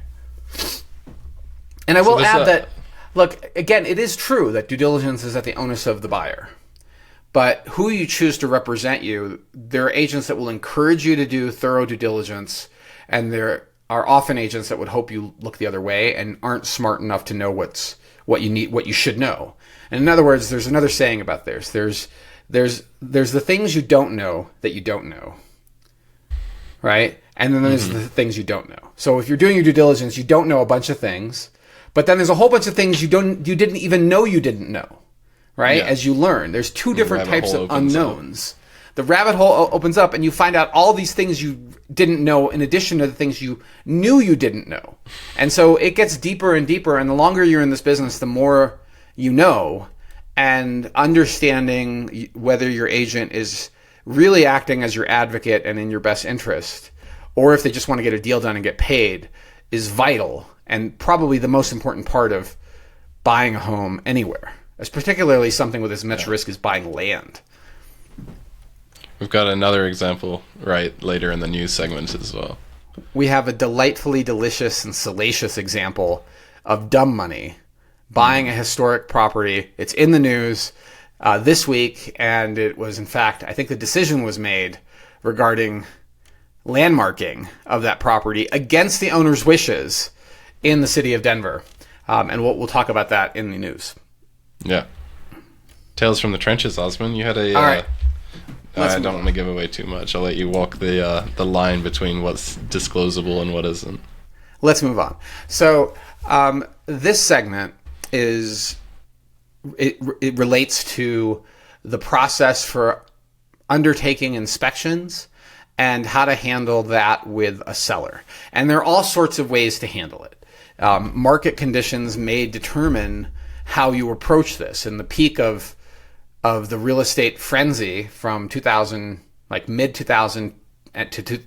And I will add that, look, again, it is true that due diligence is at the onus of the buyer. But who you choose to represent you, there are agents that will encourage you to do thorough due diligence, and there are often agents that would hope you look the other way and aren't smart enough to know what you should know. And in other words, there's another saying about this. There's the things you don't know that you don't know, right? And then there's the things you don't know. So if you're doing your due diligence, you don't know a bunch of things, but then there's a whole bunch of things you didn't even know you didn't know. Right? Yeah. As you learn, there's two different types of unknowns. The rabbit hole opens up and you find out all these things you didn't know in addition to the things you knew you didn't know. And so it gets deeper and deeper, and the longer you're in this business, the more you know, and understanding whether your agent is really acting as your advocate and in your best interest, or if they just want to get a deal done and get paid, is vital and probably the most important part of buying a home anywhere. It's particularly something with as much risk as buying land. We've got another example right later in the news segment as well. We have a delightfully delicious and salacious example of dumb money buying a historic property. It's in the news this week, and it was, in fact, I think the decision was made regarding landmarking of that property against the owner's wishes in the city of Denver. And we'll talk about that in the news. Yeah. Tales from the trenches, Osman. You had a... All right. I don't want to give away too much. I'll let you walk the line between what's disclosable and what isn't. Let's move on. So this segment it relates to the process for undertaking inspections and how to handle that with a seller. And there are all sorts of ways to handle it. Market conditions may determine how you approach this. In the peak of the real estate frenzy from 2000, like mid 2000 to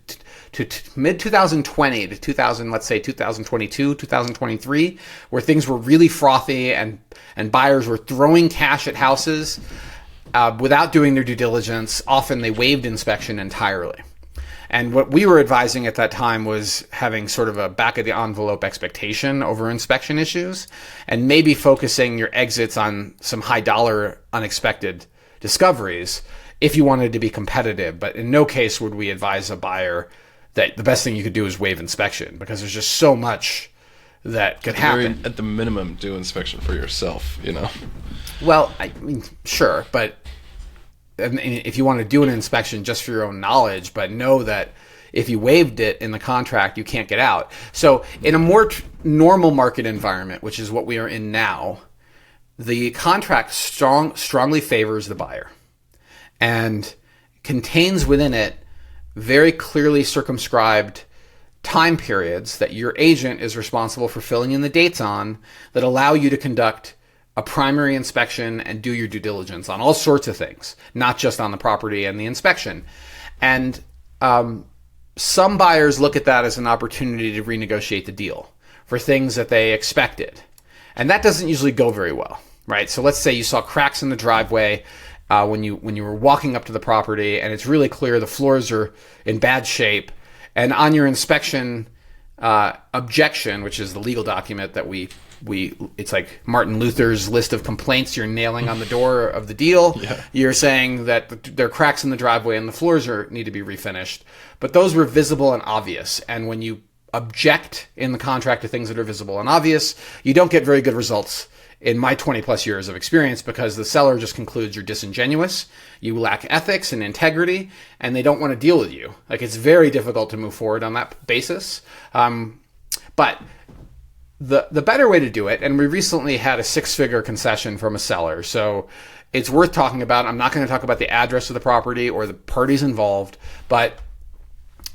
mid 2020 to 2000, let's say 2022, 2023, where things were really frothy and buyers were throwing cash at houses without doing their due diligence. Often they waived inspection entirely. And what we were advising at that time was having sort of a back of the envelope expectation over inspection issues, and maybe focusing your exits on some high dollar unexpected discoveries if you wanted to be competitive. But in no case would we advise a buyer that the best thing you could do is waive inspection, because there's just so much that could happen. At the minimum, do inspection for yourself, you know? Well, I mean, sure, but if you want to do an inspection just for your own knowledge, but know that if you waived it in the contract, you can't get out. So in a more normal market environment, which is what we are in now, the contract strongly favors the buyer and contains within it very clearly circumscribed time periods that your agent is responsible for filling in the dates on that allow you to conduct a primary inspection and do your due diligence on all sorts of things, not just on the property and the inspection. And some buyers look at that as an opportunity to renegotiate the deal for things that they expected. And that doesn't usually go very well, right? So let's say you saw cracks in the driveway when you were walking up to the property, and it's really clear the floors are in bad shape. And on your inspection objection, which is the legal document that it's like Martin Luther's list of complaints you're nailing on the door of the deal. Yeah. You're saying that there are cracks in the driveway and the floors need to be refinished. But those were visible and obvious. And when you object in the contract to things that are visible and obvious, you don't get very good results in my 20 plus years of experience, because the seller just concludes you're disingenuous, you lack ethics and integrity, and they don't want to deal with you. Like, it's very difficult to move forward on that basis. But the better way to do it, and we recently had a 6-figure concession from a seller, so it's worth talking about. I'm not going to talk about the address of the property or the parties involved, but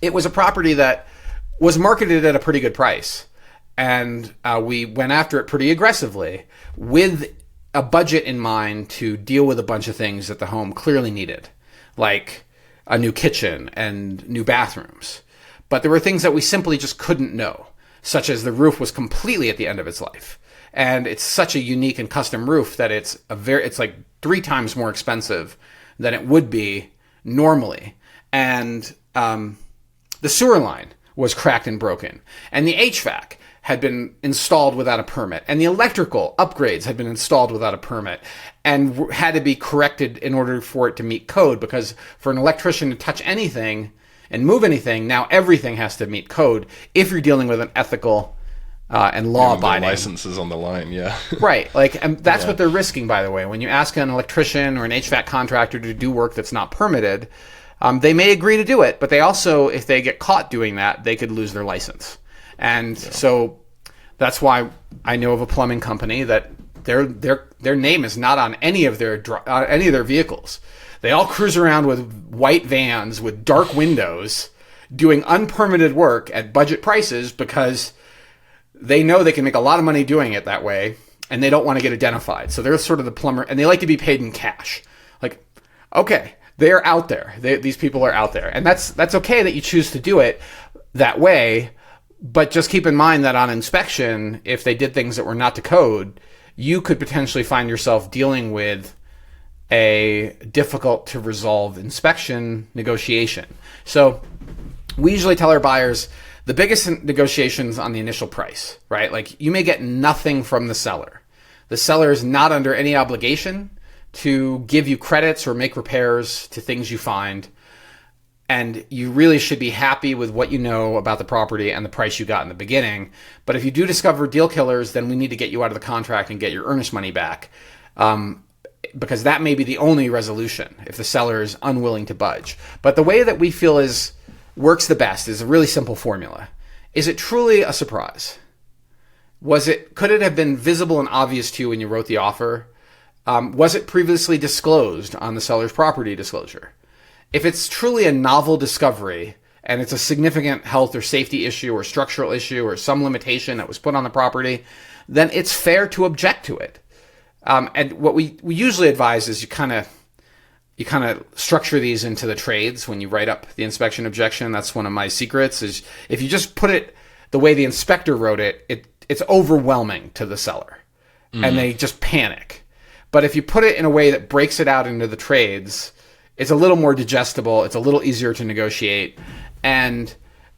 it was a property that was marketed at a pretty good price. And we went after it pretty aggressively with a budget in mind to deal with a bunch of things that the home clearly needed, like a new kitchen and new bathrooms. But there were things that we simply just couldn't know, such as the roof was completely at the end of its life. And it's such a unique and custom roof that it's like 3 times more expensive than it would be normally. And the sewer line was cracked and broken. And the HVAC had been installed without a permit, and the electrical upgrades had been installed without a permit and had to be corrected in order for it to meet code, because for an electrician to touch anything and move anything, now everything has to meet code if you're dealing with an ethical and law-abiding. Licenses on the line, yeah. Right, and that's what they're risking, by the way. When you ask an electrician or an HVAC contractor to do work that's not permitted, they may agree to do it, but they also, if they get caught doing that, they could lose their license. And so that's why I know of a plumbing company that their name is not on any of their vehicles. They all cruise around with white vans with dark windows doing unpermitted work at budget prices because they know they can make a lot of money doing it that way, and they don't want to get identified. So they're sort of the plumber, and they like to be paid in cash. Like, okay, they're out there. These people are out there. And that's okay that you choose to do it that way. But just keep in mind that on inspection, if they did things that were not to code, you could potentially find yourself dealing with a difficult to resolve inspection negotiation. So we usually tell our buyers the biggest negotiations on the initial price, right? Like, you may get nothing from the seller. The seller is not under any obligation to give you credits or make repairs to things you find. And you really should be happy with what you know about the property and the price you got in the beginning. But if you do discover deal killers, then we need to get you out of the contract and get your earnest money back, because that may be the only resolution if the seller is unwilling to budge. But the way that we feel works the best is a really simple formula. Is it truly a surprise? Could it have been visible and obvious to you when you wrote the offer? Was it previously disclosed on the seller's property disclosure? If it's truly a novel discovery and it's a significant health or safety issue or structural issue or some limitation that was put on the property, then it's fair to object to it. And what we usually advise is you kind of structure these into the trades when you write up the inspection objection. That's one of my secrets, is if you just put it the way the inspector wrote it, it's overwhelming to the seller, and they just panic. But if you put it in a way that breaks it out into the trades, it's a little more digestible, it's a little easier to negotiate, and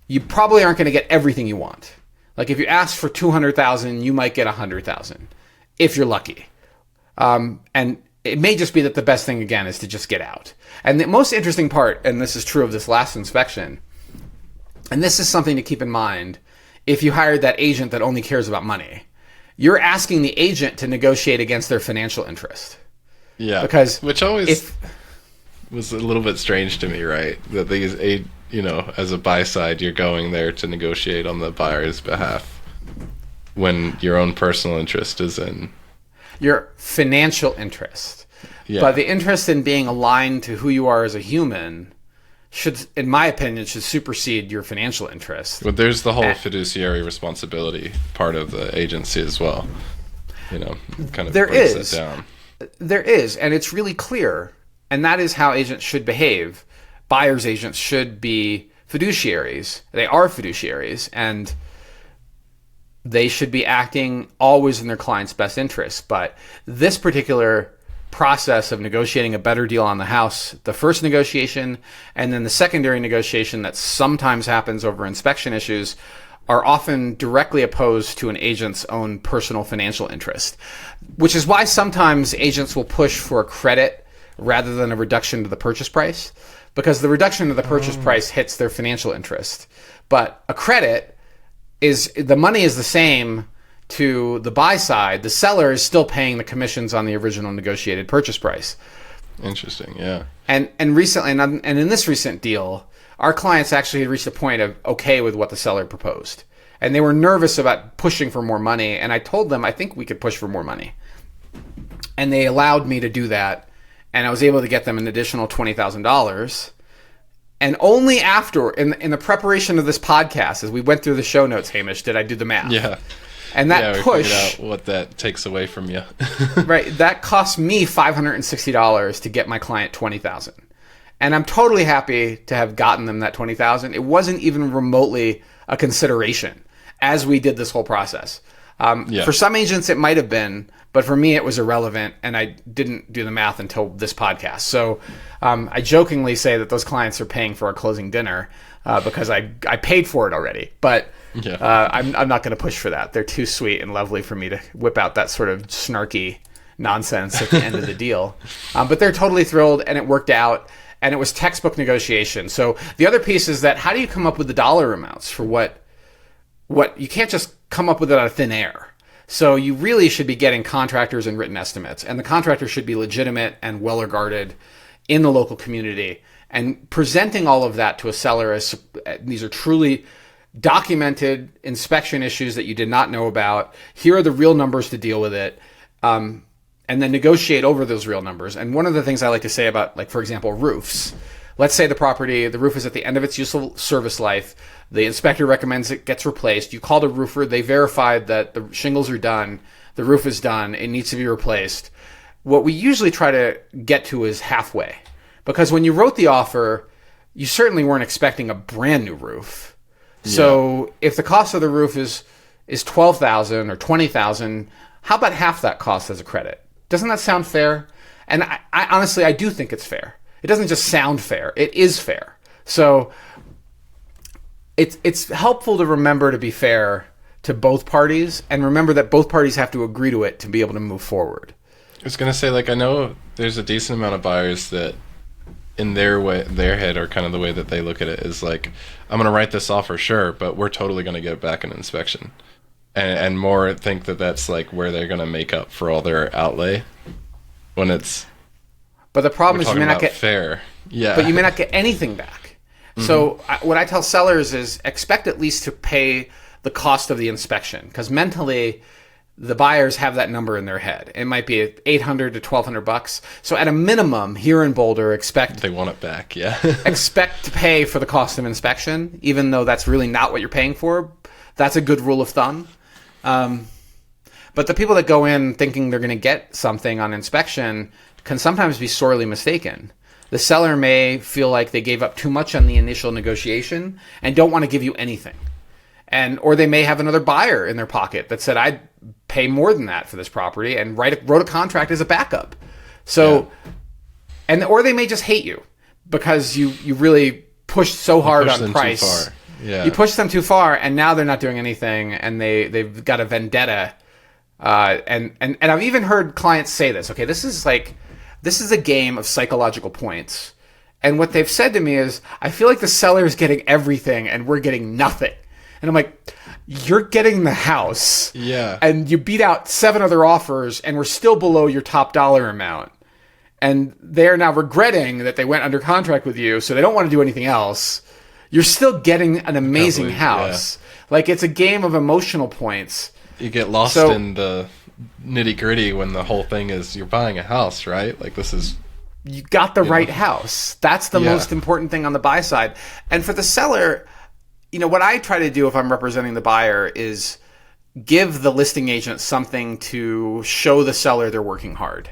you probably aren't going to get everything you want. Like, if you ask for $200,000, you might get $100,000 if you're lucky. And it may just be that the best thing, again, is to just get out. And the most interesting part, and this is true of this last inspection, and this is something to keep in mind if you hired that agent that only cares about money, you're asking the agent to negotiate against their financial interest. Yeah, because which always was a little bit strange to me, right? That these, as a buy side, you're going there to negotiate on the buyer's behalf when your own personal interest is in your financial interest. Yeah. But the interest in being aligned to who you are as a human should, in my opinion, should supersede your financial interest. But there's the whole fiduciary responsibility part of the agency as well. Kind of breaks it down. There is, and it's really clear, and that is how agents should behave. Buyer's agents should be fiduciaries. They are fiduciaries, and they should be acting always in their client's best interest. But this particular process of negotiating a better deal on the house, the first negotiation and then the secondary negotiation that sometimes happens over inspection issues, are often directly opposed to an agent's own personal financial interest, which is why sometimes agents will push for a credit rather than a reduction to the purchase price, because the reduction to the purchase price hits their financial interest. But a credit is, the money is the same to the buy side. The seller is still paying the commissions on the original negotiated purchase price. Interesting, yeah. And recently, and in this recent deal, our clients actually had reached a point of okay with what the seller proposed. And they were nervous about pushing for more money. And I told them, I think we could push for more money. And they allowed me to do that. And I was able to get them an additional $20,000. And only after, in the preparation of this podcast, as we went through the show notes, Hamish, did I do the math. Yeah. And that we push, figured out what that takes away from you. right, that cost me $560 to get my client $20,000. And I'm totally happy to have gotten them that $20,000. It wasn't even remotely a consideration as we did this whole process. For some agents, it might have been, but for me, it was irrelevant, and I didn't do the math until this podcast. So I jokingly say that those clients are paying for our closing dinner because I paid for it already. But I'm not going to push for that. They're too sweet and lovely for me to whip out that sort of snarky nonsense at the end of the deal. But they're totally thrilled, and it worked out. And it was textbook negotiation. So the other piece is that how do you come up with the dollar amounts for what you can't just come up with it out of thin air. So you really should be getting contractors and written estimates. And the contractor should be legitimate and well regarded in the local community. And presenting all of that to a seller as these are truly documented inspection issues that you did not know about. Here are the real numbers to deal with it. And then negotiate over those real numbers. And one of the things I like to say about, like, for example, roofs. Let's say the roof is at the end of its useful service life. The inspector recommends it gets replaced. You call the roofer. They verified that the shingles are done. The roof is done. It needs to be replaced. What we usually try to get to is halfway. Because when you wrote the offer, you certainly weren't expecting a brand new roof. Yeah. So if the cost of the roof is $12,000 or $20,000, how about half that cost as a credit? Doesn't that sound fair? And I honestly, I do think it's fair. It doesn't just sound fair. It is fair. So it's helpful to remember to be fair to both parties and remember that both parties have to agree to it to be able to move forward. I was going to say, I know there's a decent amount of buyers that in their head or kind of the way that they look at it is like, I'm going to write this offer, sure, but we're totally going to get it back in inspection. And more think that that's like where they're going to make up for all their outlay when it's. But the problem is you may not get fair. Yeah. But you may not get anything back. Mm-hmm. So what I tell sellers is expect at least to pay the cost of the inspection, because mentally the buyers have that number in their head. It might be $800 to $1,200. So at a minimum here in Boulder, expect they want it back. Yeah. expect to pay for the cost of inspection, even though that's really not what you're paying for. That's a good rule of thumb. But the people that go in thinking they're going to get something on inspection can sometimes be sorely mistaken. The seller may feel like they gave up too much on the initial negotiation and don't want to give you anything. Or they may have another buyer in their pocket that said, I'd pay more than that for this property, and wrote a contract as a backup. So, or they may just hate you because you really pushed so hard on price. Too far. Yeah. You pushed them too far, and now they're not doing anything, and they've got a vendetta. And I've even heard clients say this. Okay, this is a game of psychological points. And what they've said to me is, I feel like the seller is getting everything, and we're getting nothing. And I'm like, you're getting the house. Yeah. And you beat out 7 other offers, and we're still below your top dollar amount. And they're now regretting that they went under contract with you, so they don't want to do anything else. You're still getting an amazing house. Yeah. Like, it's a game of emotional points. You get lost in the nitty-gritty when the whole thing is you're buying a house, right? Like, this is you got the right house. That's the Yeah. most important thing on the buy side. And for the seller, what I try to do if I'm representing the buyer is give the listing agent something to show the seller they're working hard.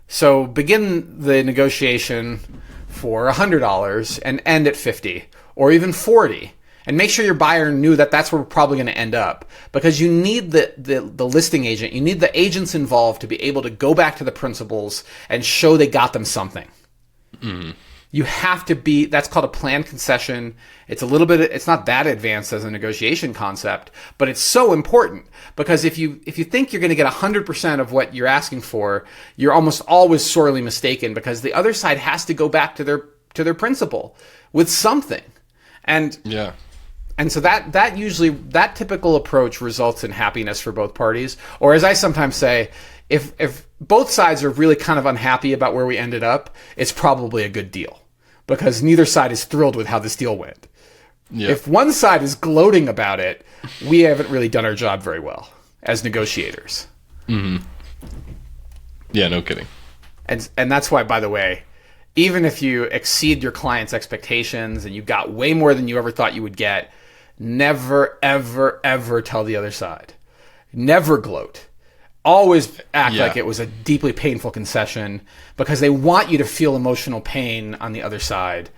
So begin the negotiation for $100 and end at $50 or even $40. And make sure your buyer knew that that's where we're probably going to end up, because you need the listing agent, you need the agents involved to be able to go back to the principals and show they got them something. You have to be, that's called a planned concession. It's it's not that advanced as a negotiation concept, but it's so important, because if you think you're going to get 100% of what you're asking for, you're almost always sorely mistaken, because the other side has to go back to their principal with something. And so that typical approach results in happiness for both parties. Or as I sometimes say, if both sides are really kind of unhappy about where we ended up, it's probably a good deal, because neither side is thrilled with how this deal went. Yeah. If one side is gloating about it, we haven't really done our job very well as negotiators. Mm-hmm. Yeah, no kidding. And that's why, by the way, even if you exceed your client's expectations and you got way more than you ever thought you would get, never, ever, ever tell the other side. Never gloat. Always act like it was a deeply painful concession, because they want you to feel emotional pain on the other side.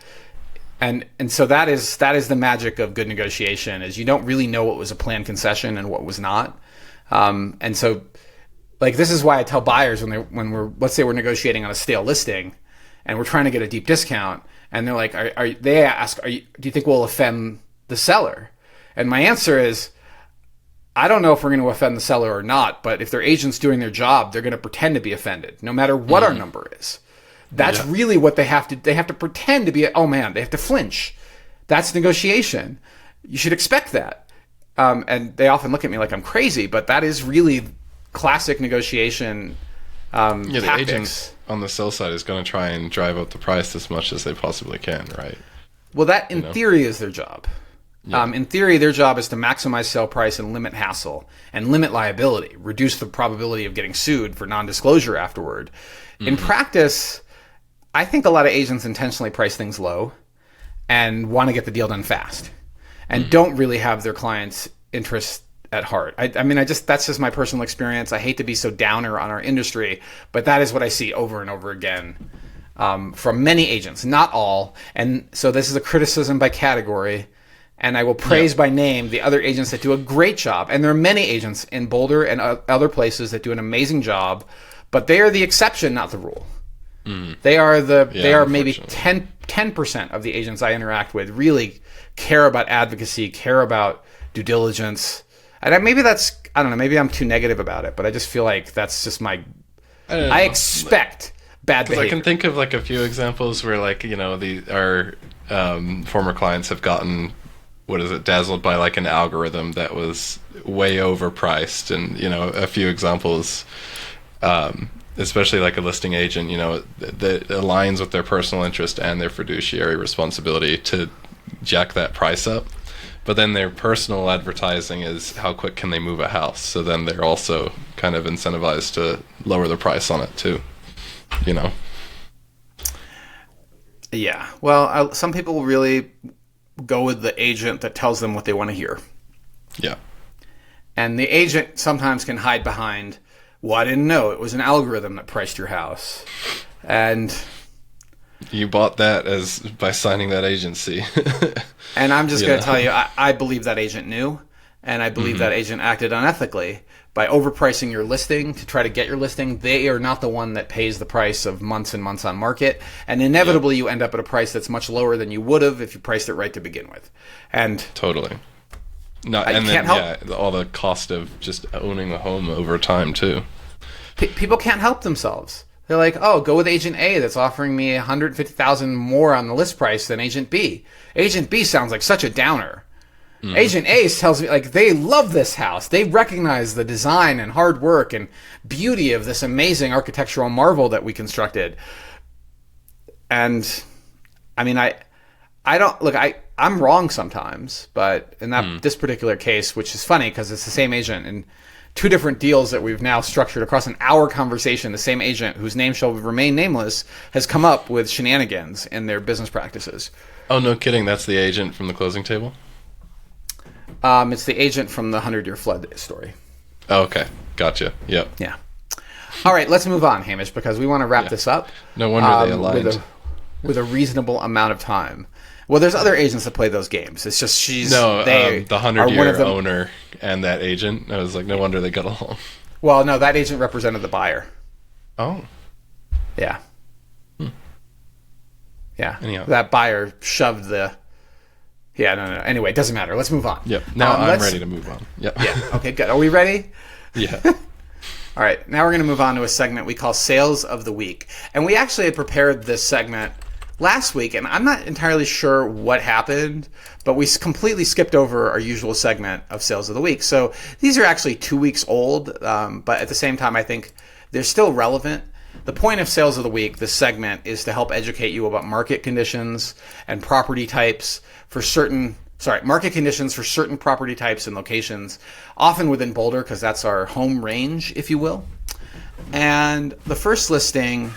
And so that is the magic of good negotiation, is you don't really know what was a planned concession and what was not. And so, like, this is why I tell buyers when we're, let's say we're negotiating on a stale listing and we're trying to get a deep discount, and they're like, they ask, do you think we'll offend the seller? And my answer is, I don't know if we're going to offend the seller or not, but if their agent's doing their job, they're going to pretend to be offended, no matter what our number is. That's really what they have to. They have to pretend to be. Oh man, they have to flinch. That's negotiation. You should expect that. And they often look at me like I'm crazy, but that is really classic negotiation. The tactics. agent on the sell side is going to try and drive up the price as much as they possibly can, right? Well, that in theory is their job. Yeah. In theory, their job is to maximize sale price and limit hassle and limit liability, reduce the probability of getting sued for non-disclosure afterward. Mm-hmm. In practice, I think a lot of agents intentionally price things low and want to get the deal done fast and don't really have their clients' interest at heart. I mean, that's just my personal experience. I hate to be so downer on our industry, but that is what I see over and over again from many agents, not all. And so this is a criticism by category. And I will praise by name the other agents that do a great job. And there are many agents in Boulder and other places that do an amazing job, but they are the exception, not the rule. They are maybe 10% of the agents I interact with really care about advocacy, care about due diligence. And maybe I don't know, maybe I'm too negative about it, but I just feel like that's just I expect bad behavior. I can think of like a few examples where, like, our former clients have gotten, dazzled by like an algorithm that was way overpriced, and a few examples, especially like a listing agent, that aligns with their personal interest and their fiduciary responsibility to jack that price up, but then their personal advertising is how quick can they move a house, so then they're also kind of incentivized to lower the price on it too. Yeah, well, some people really go with the agent that tells them what they want to hear. Yeah. And the agent sometimes can hide behind, well, I didn't know it was an algorithm that priced your house. And you bought that by signing that agency. And I'm just going to tell you, I believe that agent knew, and I believe that agent acted unethically by overpricing your listing to try to get your listing. They are not the one that pays the price of months and months on market, and inevitably you end up at a price that's much lower than you would have if you priced it right to begin with. And totally. All the cost of just owning a home over time too. People can't help themselves. They're like, oh, go with agent A that's offering me $150,000 more on the list price than agent B. Agent B sounds like such a downer. Agent A tells me, like, they love this house. They recognize the design and hard work and beauty of this amazing architectural marvel that we constructed. And I mean, I'm wrong sometimes, but in this particular case, which is funny because it's the same agent in two different deals that we've now structured across an hour conversation. The same agent, whose name shall remain nameless, has come up with shenanigans in their business practices. Oh, no kidding. That's the agent from the closing table? It's the agent from the 100-Year Flood story. Oh, okay. Gotcha. Yep. Yeah. All right, let's move on, Hamish, because we want to wrap this up. No wonder they aligned. With a reasonable amount of time. Well, there's other agents that play those games. It's just the 100-year owner and that agent. I was like, no wonder they got along. Well, no, that agent represented the buyer. Oh. Yeah. Yeah. Anyhow. That buyer shoved the... Yeah, no. Anyway, it doesn't matter. Let's move on. Yep. Now I'm ready to move on. Yep. Yeah. Okay, good. Are we ready? Yeah. All right. Now we're going to move on to a segment we call Sales of the Week. And we actually had prepared this segment last week, and I'm not entirely sure what happened, but we completely skipped over our usual segment of Sales of the Week. So these are actually 2 weeks old, but at the same time, I think they're still relevant. The point of Sales of the Week, this segment, is to help educate you about market conditions and property types for certain property types and locations, often within Boulder, because that's our home range, if you will. And the first listing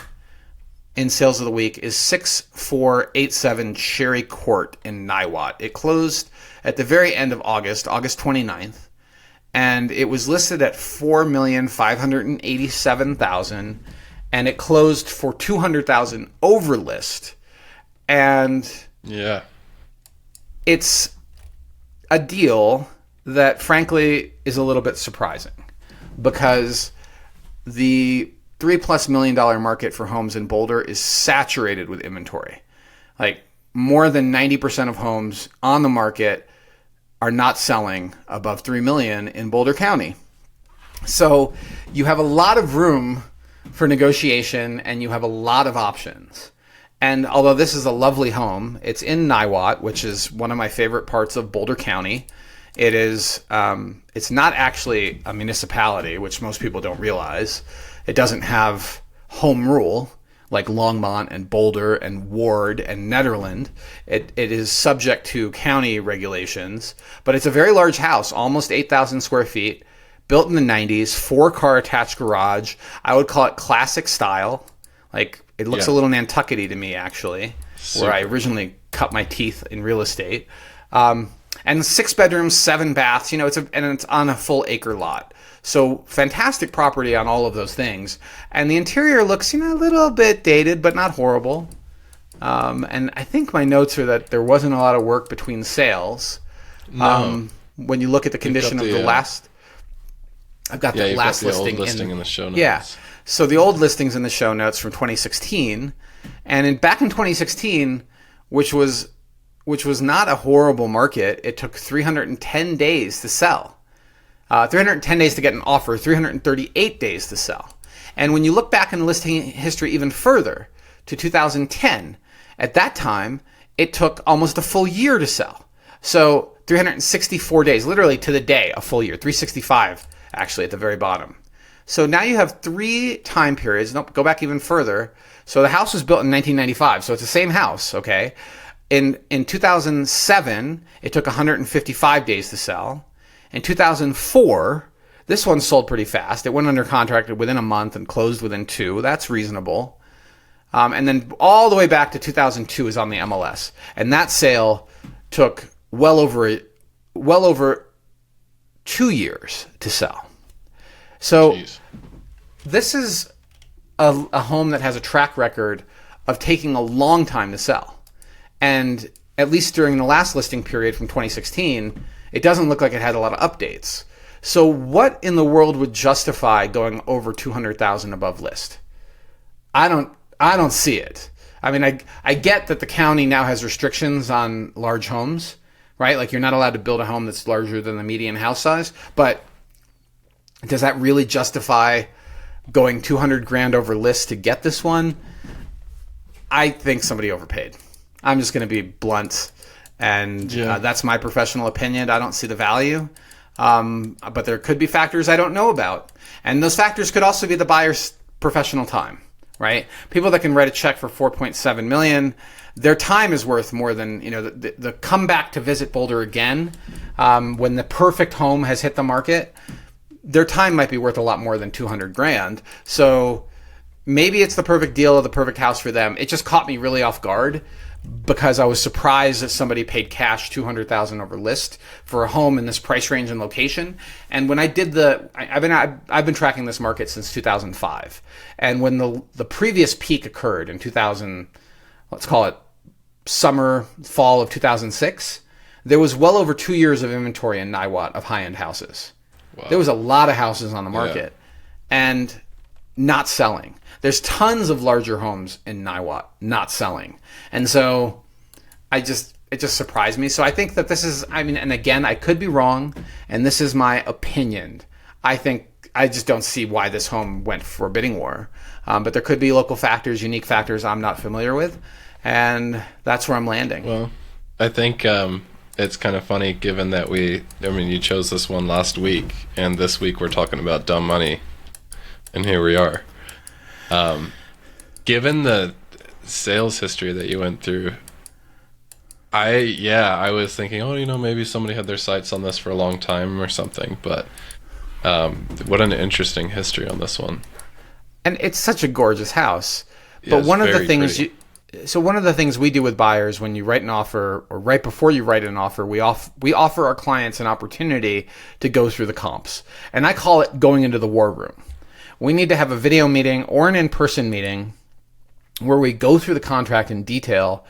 in Sales of the Week is 6487 Cherry Court in Niwot. It closed at the very end of August 29th, and it was listed at $4,587,000, and it closed for $200,000 over list. And yeah, it's a deal that, frankly, is a little bit surprising because the $3+ million market for homes in Boulder is saturated with inventory. Like, more than 90% of homes on the market are not selling above $3 million in Boulder County. So you have a lot of room for negotiation and you have a lot of options. And although this is a lovely home, it's in Niwot, which is one of my favorite parts of Boulder County. It is, it's not actually a municipality, which most people don't realize. It doesn't have home rule like Longmont and Boulder and Ward and Nederland. It is subject to county regulations, but it's a very large house, almost 8,000 square feet, built in the 90s, 4-car attached garage. I would call it classic style. Like, it looks a little Nantucket-y to me, actually, where I originally cut my teeth in real estate. And 6 bedrooms, 7 baths, it's on a full acre lot. So fantastic property on all of those things. And the interior looks, a little bit dated, but not horrible. And I think my notes are that there wasn't a lot of work between sales. No. When you look at the condition of the last... I've got the last listing in the show notes. Yeah. So the old listings in the show notes from 2016. And back in 2016, which was not a horrible market, it took 310 days to sell. 310 days to get an offer, 338 days to sell. And when you look back in listing history even further to 2010, at that time, it took almost a full year to sell. So 364 days, literally to the day, a full year, 365 actually at the very bottom. So now you have 3 time periods. Nope, go back even further. So the house was built in 1995, so it's the same house, okay? In 2007, it took 155 days to sell. In 2004, this one sold pretty fast. It went under contract within a month and closed within 2. That's reasonable. And then all the way back to 2002 is on the MLS. And that sale took well over 2 years to sell. So this is a home that has a track record of taking a long time to sell. And at least during the last listing period from 2016, it doesn't look like it had a lot of updates. So what in the world would justify going over 200,000 above list? I don't see it. I mean, I get that the county now has restrictions on large homes, right? Like, you're not allowed to build a home that's larger than the median house size, but does that really justify going 200 grand over list to get this one? I think somebody overpaid. I'm just going to be blunt, and that's my professional opinion. I don't see the value, but there could be factors I don't know about, and those factors could also be the buyer's professional time, right? People that can write a check for $4.7 million, their time is worth more than the comeback to visit Boulder again when the perfect home has hit the market. their time might be worth a lot more than 200 grand. So maybe it's the perfect deal or the perfect house for them. It just caught me really off guard because I was surprised that somebody paid cash $200,000 over list for a home in this price range and location. And when I did I've been tracking this market since 2005. And when the previous peak occurred in 2000, let's call it fall of 2006, there was well over 2 years of inventory in Niwot of high-end houses. Wow. There was a lot of houses on the market and not selling. There's tons of larger homes in Niwot not selling. And so it just surprised me. So I think that this is, and again, I could be wrong, and this is my opinion. I just don't see why this home went for a bidding war. But there could be local factors, unique factors I'm not familiar with, and that's where I'm landing. Well, I think it's kind of funny given that you chose this one last week, and this week we're talking about dumb money, and here we are. Given the sales history that you went through, I was thinking, maybe somebody had their sights on this for a long time or something, but what an interesting history on this one. And it's such a gorgeous house. But one of the things we do with buyers when you write an offer, or right before you write an offer, we offer our clients an opportunity to go through the comps. And I call it going into the war room. We need to have a video meeting or an in-person meeting where we go through the contract in detail,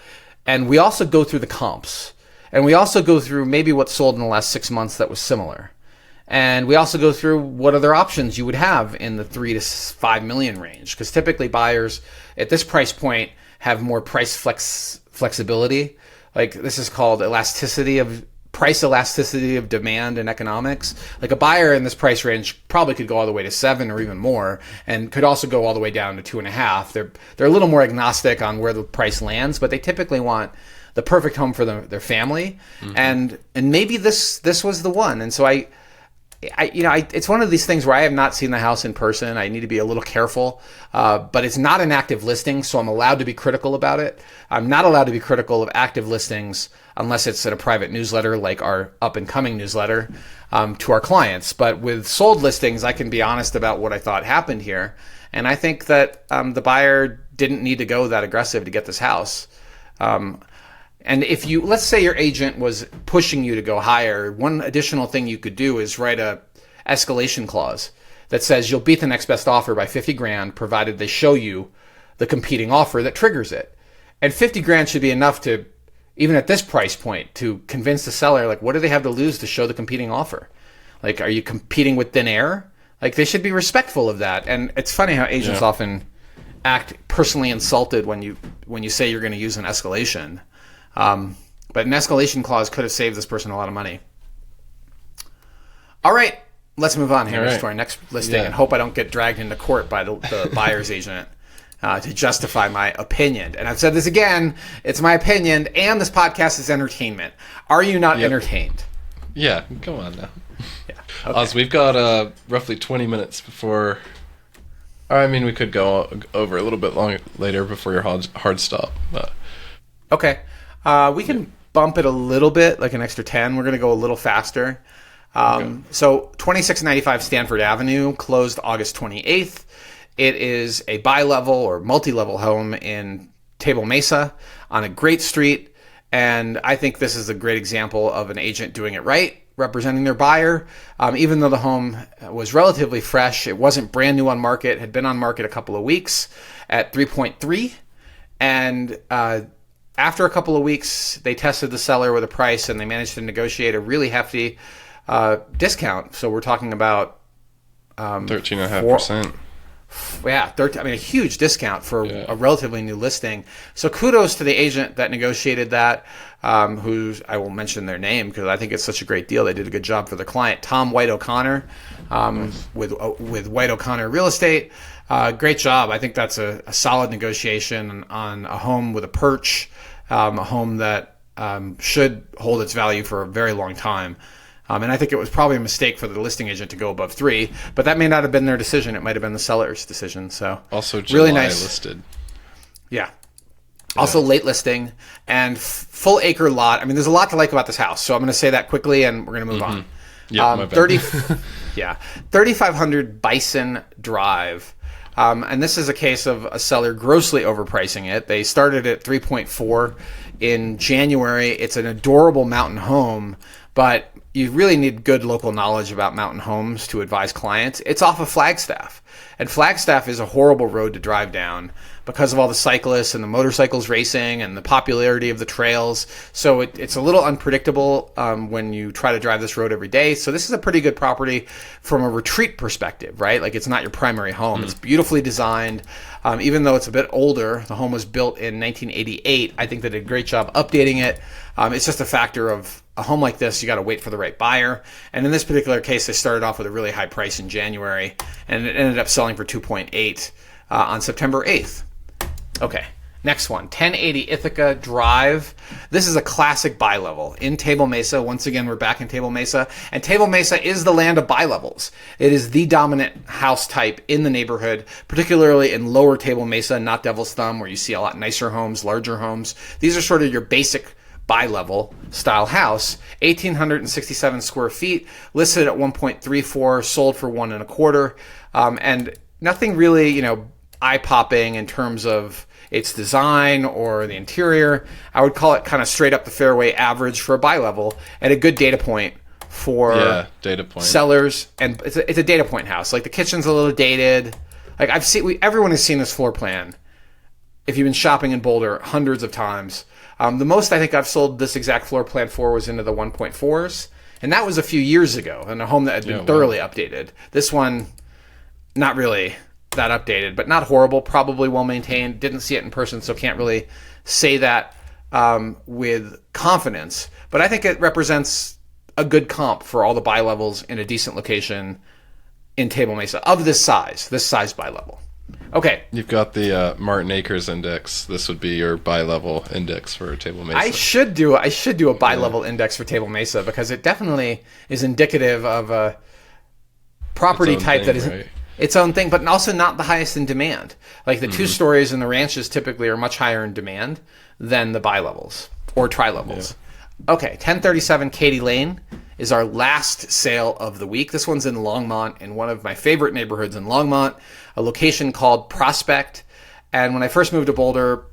and we also go through the comps. And we also go through maybe what sold in the last 6 months that was similar. And we also go through what other options you would have in the 3 to 5 million range, because typically buyers at this price point have more price flexibility. Like, this is called price elasticity of demand and economics. Like, a buyer in this price range probably could go all the way to 7 or even more, and could also go all the way down to 2.5. They're a little more agnostic on where the price lands, but they typically want the perfect home for their family. Mm-hmm. And maybe this was the one. And so it's one of these things where I have not seen the house in person. I need to be a little careful, but it's not an active listing, so I'm allowed to be critical about it. I'm not allowed to be critical of active listings unless it's in a private newsletter, like our up-and-coming newsletter, to our clients. But with sold listings, I can be honest about what I thought happened here. And I think that the buyer didn't need to go that aggressive to get this house. And let's say your agent was pushing you to go higher, one additional thing you could do is write a escalation clause that says you'll beat the next best offer by 50 grand, provided they show you the competing offer that triggers it. And 50 grand should be enough to, even at this price point, to convince the seller, like, what do they have to lose to show the competing offer? Like, are you competing with thin air? Like, they should be respectful of that. And it's funny how agents often act personally insulted when you say you're going to use an escalation. But an escalation clause could have saved this person a lot of money. All right, let's move on here to our next listing and hope I don't get dragged into court by the buyer's agent to justify my opinion. And I've said this again, it's my opinion, and this podcast is entertainment. Are you not entertained? Yeah, come on now. Yeah. Okay. Oz, we've got roughly 20 minutes before... we could go over a little bit later before your hard stop. But. Okay. We can bump it a little bit, like an extra 10. We're going to go a little faster. So 2695 Stanford Avenue closed August 28th. It is a bi-level or multi-level home in Table Mesa on a great street. And I think this is a great example of an agent doing it right, representing their buyer. Even though the home was relatively fresh, it wasn't brand new on market, had been on market a couple of weeks at 3.3. And after a couple of weeks, they tested the seller with a price, and they managed to negotiate a really hefty discount. So we're talking about 13.5%. Yeah, a huge discount for a relatively new listing. So kudos to the agent that negotiated that, who I will mention their name because I think it's such a great deal. They did a good job for the client. Tom White O'Connor with White O'Connor Real Estate. Great job. I think that's a solid negotiation on a home with a perch, a home that should hold its value for a very long time. And I think it was probably a mistake for the listing agent to go above 3, but that may not have been their decision. It might have been the seller's decision. So also July really nice listed. Yeah. Also late listing and full acre lot. There's a lot to like about this house. So I'm going to say that quickly and we're going to move on. Yeah, my bad. 3,500 Bison Drive. And this is a case of a seller grossly overpricing it. They started at 3.4 in January. It's an adorable mountain home, but you really need good local knowledge about mountain homes to advise clients. It's off of Flagstaff. And Flagstaff is a horrible road to drive down because of all the cyclists and the motorcycles racing and the popularity of the trails. So it's a little unpredictable when you try to drive this road every day. So this is a pretty good property from a retreat perspective, right? Like it's not your primary home. It's beautifully designed. Even though it's a bit older, the home was built in 1988. I think they did a great job updating it. It's just a factor of a home like this, you got to wait for the right buyer. And in this particular case, they started off with a really high price in January, and it ended up selling for 2.8 on September 8th. Okay, next one, 1080 Ithaca Drive. This is a classic buy level in Table Mesa. Once again, we're back in Table Mesa, and Table Mesa is the land of buy levels. It is the dominant house type in the neighborhood, particularly in lower Table Mesa, not Devil's Thumb, where you see a lot nicer homes, larger homes. These are sort of your basic bi-level style house, 1,867 square feet, listed at 1.34, sold for 1.25, and nothing really, eye-popping in terms of its design or the interior. I would call it kind of straight up the fairway average for a bi-level, and a good data point for sellers. And it's a data point house. Like the kitchen's a little dated. Like everyone has seen this floor plan. If you've been shopping in Boulder hundreds of times. The most I think I've sold this exact floor plan for was into the 1.4s, and that was a few years ago in a home that had been thoroughly updated. This one, not really that updated, but not horrible, probably well maintained. Didn't see it in person, so can't really say that with confidence. But I think it represents a good comp for all the buy levels in a decent location in Table Mesa of this size buy level. Okay. You've got the Martin Acres index. This would be your buy level index for Table Mesa. I should do a buy level index for Table Mesa because it definitely is indicative of a property type that is its own thing, but also not the highest in demand. Like the 2 stories in the ranches typically are much higher in demand than the buy levels or tri levels. Yeah. Okay, 1037 Katy Lane is our last sale of the week. This one's in Longmont, in one of my favorite neighborhoods in Longmont, a location called Prospect. And when I first moved to Boulder,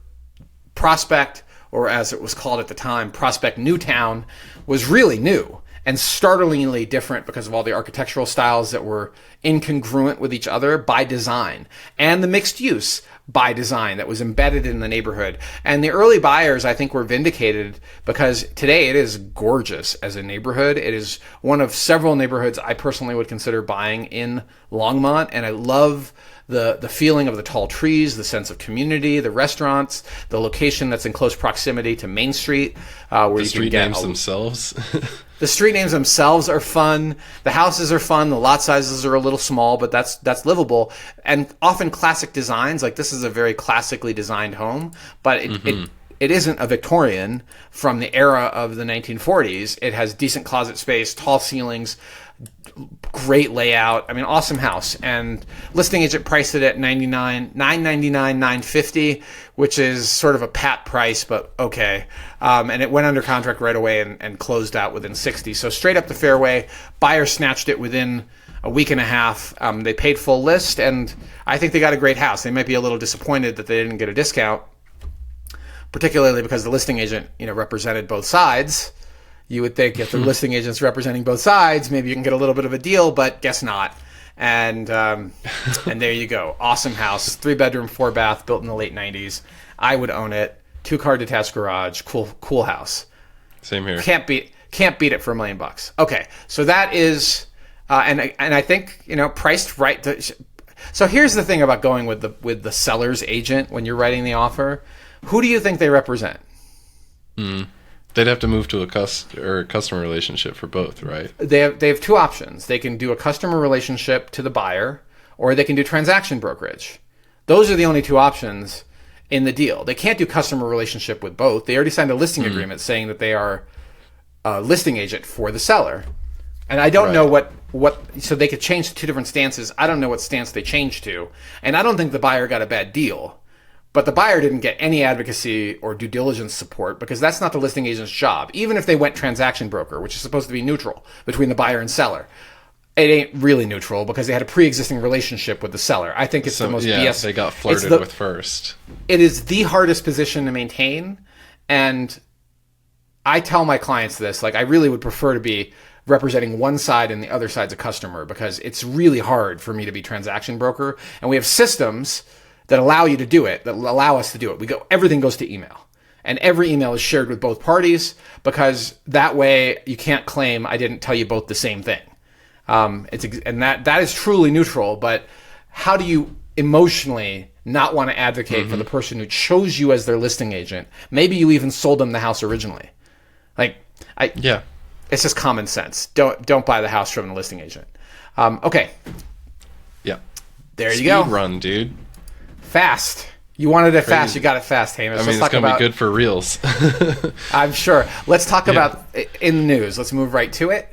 Prospect, or as it was called at the time, Prospect Newtown, was really new and startlingly different because of all the architectural styles that were incongruent with each other by design, and the mixed use by design that was embedded in the neighborhood. And the early buyers, I think, were vindicated because today it is gorgeous as a neighborhood. It is one of several neighborhoods I personally would consider buying in Longmont, and I love the feeling of the tall trees, the sense of community, the restaurants, the location that's in close proximity to Main Street, where the you street can get names themselves. The street names themselves are fun. The houses are fun. The lot sizes are a little small, but that's livable. And often classic designs. Like this is a very classically designed home, but it isn't a Victorian from the era of the 1940s. It has decent closet space, tall ceilings, great layout. I mean, awesome house. And listing agent priced it at $999,950, which is sort of a pat price, but okay. And it went under contract right away and closed out within 60. So straight up the fairway. Buyer snatched it within a week and a half. They paid full list, and I think they got a great house. They might be a little disappointed that they didn't get a discount, particularly because the listing agent, represented both sides. You would think if the listing agent's representing both sides, maybe you can get a little bit of a deal, but guess not. And there you go. Awesome house, 3-bedroom, 4-bath, built in the late 90s. I would own it. 2-car detached garage. Cool house. Same here. Can't beat it for $1 million. Okay, so that is, and I think priced right. So here's the thing about going with the seller's agent when you're writing the offer. Who do you think they represent? They'd have to move to a customer relationship for both, right? They have 2 options. They can do a customer relationship to the buyer, or they can do transaction brokerage. Those are the only 2 options in the deal. They can't do customer relationship with both. They already signed a listing agreement saying that they are a listing agent for the seller. And I don't know what so they could change to 2 different stances. I don't know what stance they changed to. And I don't think the buyer got a bad deal. But the buyer didn't get any advocacy or due diligence support because that's not the listing agent's job. Even if they went transaction broker, which is supposed to be neutral between the buyer and seller, it ain't really neutral because they had a pre-existing relationship with the seller. I think it's the most BS. They got flirted with first. It is the hardest position to maintain. And I tell my clients this, like I really would prefer to be representing one side and the other side's a customer because it's really hard for me to be transaction broker. And we have systems that allow you to do it, that allow us to do it. Everything goes to email. And every email is shared with both parties because that way you can't claim I didn't tell you both the same thing. And that is truly neutral, but how do you emotionally not want to advocate for the person who chose you as their listing agent? Maybe you even sold them the house originally. It's just common sense. Don't buy the house from the listing agent. Okay. Yeah. There you go. Speed run, dude. Fast. You wanted it fast. You got it fast, Hamish. I mean, it's going to be good for reels. I'm sure. Let's talk about in the news. Let's move right to it.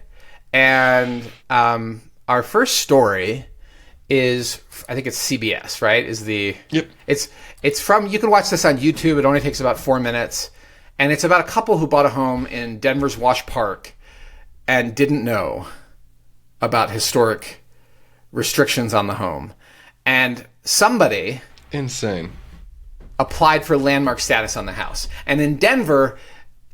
And our first story is, I think it's CBS, right? Yep. It's from, you can watch this on YouTube. It only takes about 4 minutes. And it's about a couple who bought a home in Denver's Wash Park and didn't know about historic restrictions on the home. And somebody... Insane. Applied for landmark status on the house. And in Denver,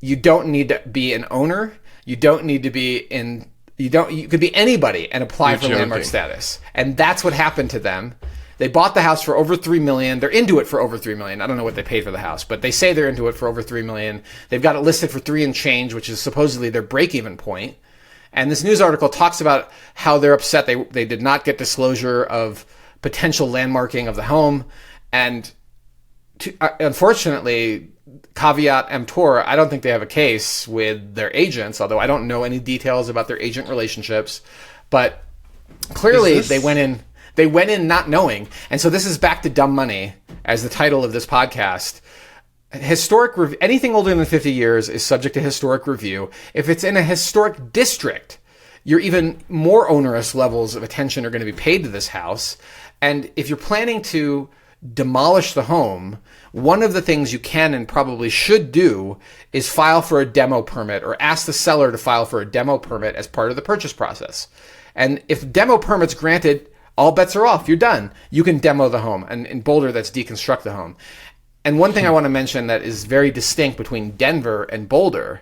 you don't need to be an owner. You don't need to be in... You could be anybody and apply for landmark status. And that's what happened to them. They bought the house for over $3 million. They're into it for over $3 million. I don't know what they paid for the house, but they say they're into it for over $3 million. They've got it listed for 3 and change, which is supposedly their break-even point. And this news article talks about how they're upset they did not get disclosure of potential landmarking of the home. And unfortunately, caveat emptor, I don't think they have a case with their agents, although I don't know any details about their agent relationships. But clearly they went in not knowing. And so this is back to dumb money as the title of this podcast. Anything older than 50 years is subject to historic review. If it's in a historic district, you're even more onerous levels of attention are going to be paid to this house. And if you're planning to demolish the home, one of the things you can and probably should do is file for a demo permit or ask the seller to file for a demo permit as part of the purchase process. And if demo permit's granted, all bets are off. You're done. You can demo the home. And in Boulder, that's deconstruct the home. And one thing I want to mention that is very distinct between Denver and Boulder.